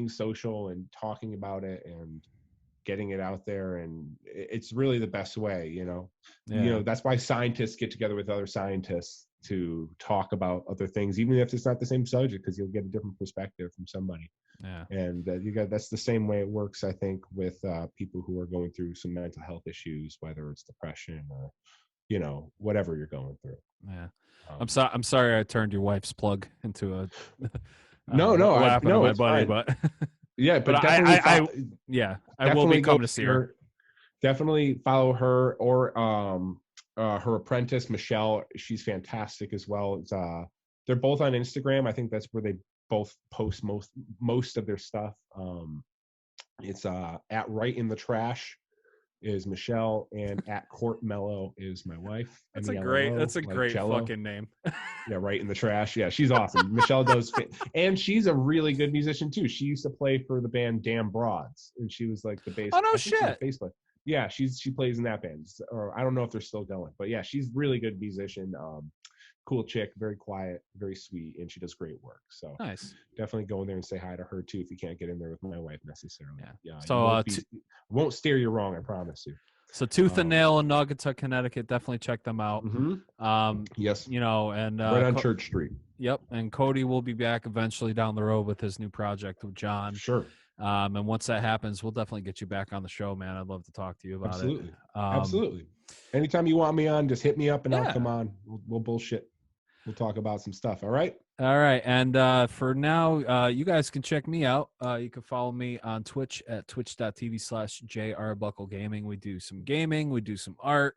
social and talking about it and getting it out there, and it's really the best way. That's why scientists get together with other scientists to talk about other things, even if it's not the same subject, because you'll get a different perspective from somebody. And that's the same way it works, I think, with people who are going through some mental health issues, whether it's depression or whatever you're going through. I'm sorry I turned your wife's plug into a no, my buddy, but but I will be coming to see her. Definitely follow her or her apprentice Michelle. She's fantastic as well. It's they're both on Instagram. I think that's where they both post most of their stuff. It's at Right in the Trash is Michelle, and at Court Mellow is my wife. That's a great fucking name. Right in the Trash. Yeah, she's awesome. Michelle does and she's a really good musician too. She used to play for the band Damn Broads, and she was like the bass. Oh no shit. Yeah, she plays in that band. Or I don't know if they're still going, but yeah, she's really good musician. Cool chick, very quiet, very sweet, and she does great work. So nice. Definitely go in there and say hi to her too if you can't get in there with my wife necessarily. So won't steer you wrong, I promise you. So Tooth and Nail in Naugatuck, Connecticut, definitely check them out. Yes. And right on Church Street. Yep. And Cody will be back eventually down the road with his new project with John. Sure. And once that happens, we'll definitely get you back on the show, man. I'd love to talk to you about it. Absolutely. Anytime you want me on, just hit me up and I'll come on. We'll bullshit. We'll talk about some stuff. All right. And for now, you guys can check me out. You can follow me on Twitch at twitch.tv/JRBuckleGaming. We do some gaming. We do some art.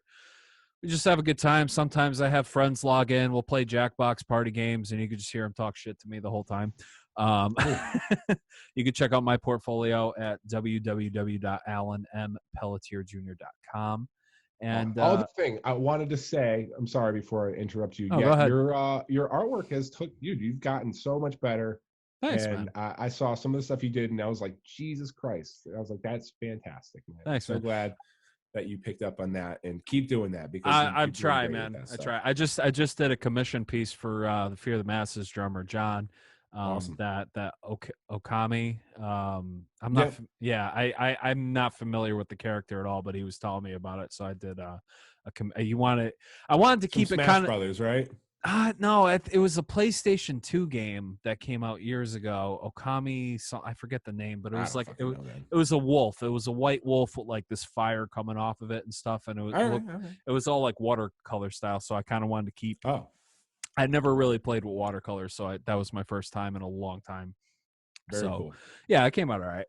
We just have a good time. Sometimes I have friends log in. We'll play Jackbox party games, and you can just hear them talk shit to me the whole time. You can check out my portfolio at www.alanmpelletierjr.com. And the thing I wanted to say, I'm sorry before I interrupt you. Go ahead. Your artwork has you've gotten so much better. Thanks, man. I saw some of the stuff you did, and I was like, Jesus Christ! I was like, that's fantastic, man. Thanks, I'm so glad that you picked up on that, and keep doing that because I'm trying, man. I try. I just did a commission piece for the Fear the Masses drummer John. Awesome. That Okami. I'm not. I'm not familiar with the character at all, but he was telling me about it, so I did. I wanted to keep it kind of Brothers, right? No, it was a PlayStation 2 game that came out years ago. Okami, I forget the name, but it was like it was a wolf. It was a white wolf with like this fire coming off of it and stuff, and it was all like watercolor style. So I kind of wanted to keep. I'd never really played with watercolors, so that was my first time in a long time. Very cool. Yeah, it came out all right.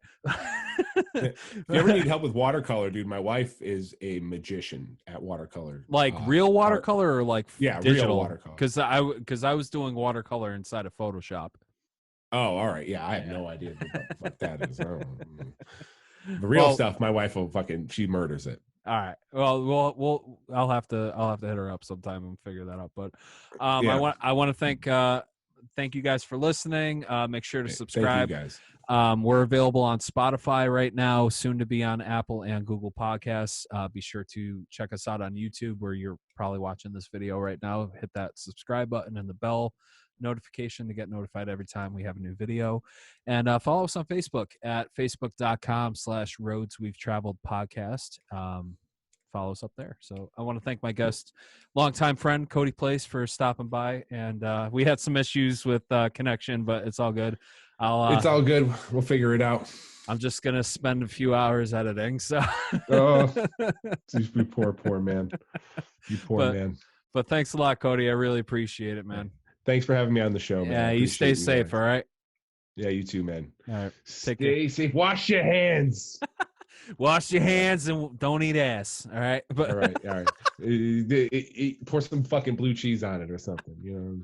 If you ever need help with watercolor, dude, my wife is a magician at watercolor. Like real watercolor or like digital? Real watercolor. Because I was doing watercolor inside of Photoshop. Oh, all right. Yeah, I have no idea what that is. The real stuff, my wife will she murders it. All right. Well, I'll have to hit her up sometime and figure that out. But I want to thank you guys for listening. Make sure to subscribe. Thank you guys. We're available on Spotify right now, soon to be on Apple and Google Podcasts. Be sure to check us out on YouTube, where you're probably watching this video right now. Hit that subscribe button and the bell notification to get notified every time we have a new video. And follow us on Facebook at facebook.com/Roads We've Traveled Podcast. Follow us up there. So I want to thank my guest, longtime friend Cody Place, for stopping by. And we had some issues with connection, but it's all good. It's all good. We'll figure it out. I'm just gonna spend a few hours editing. So, you poor man. You poor man. But thanks a lot, Cody. I really appreciate it, man. Thanks for having me on the show, man. Yeah, you stay safe, all right? Yeah, you too, man. All right. Stay safe. Wash your hands. Wash your hands and don't eat ass. All right. But all right. Pour some fucking blue cheese on it or something. You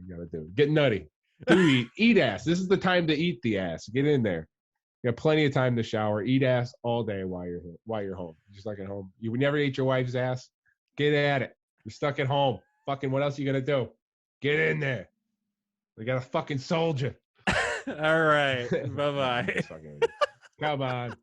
gotta do it. Get nutty. Eat ass. This is the time to eat the ass. Get in there. You got plenty of time to shower. Eat ass all day while you're home. Just like at home. You would never eat your wife's ass. Get at it. You're stuck at home. Fucking what else are you gonna do? Get in there. We got a fucking soldier. All right. Bye-bye. Come on.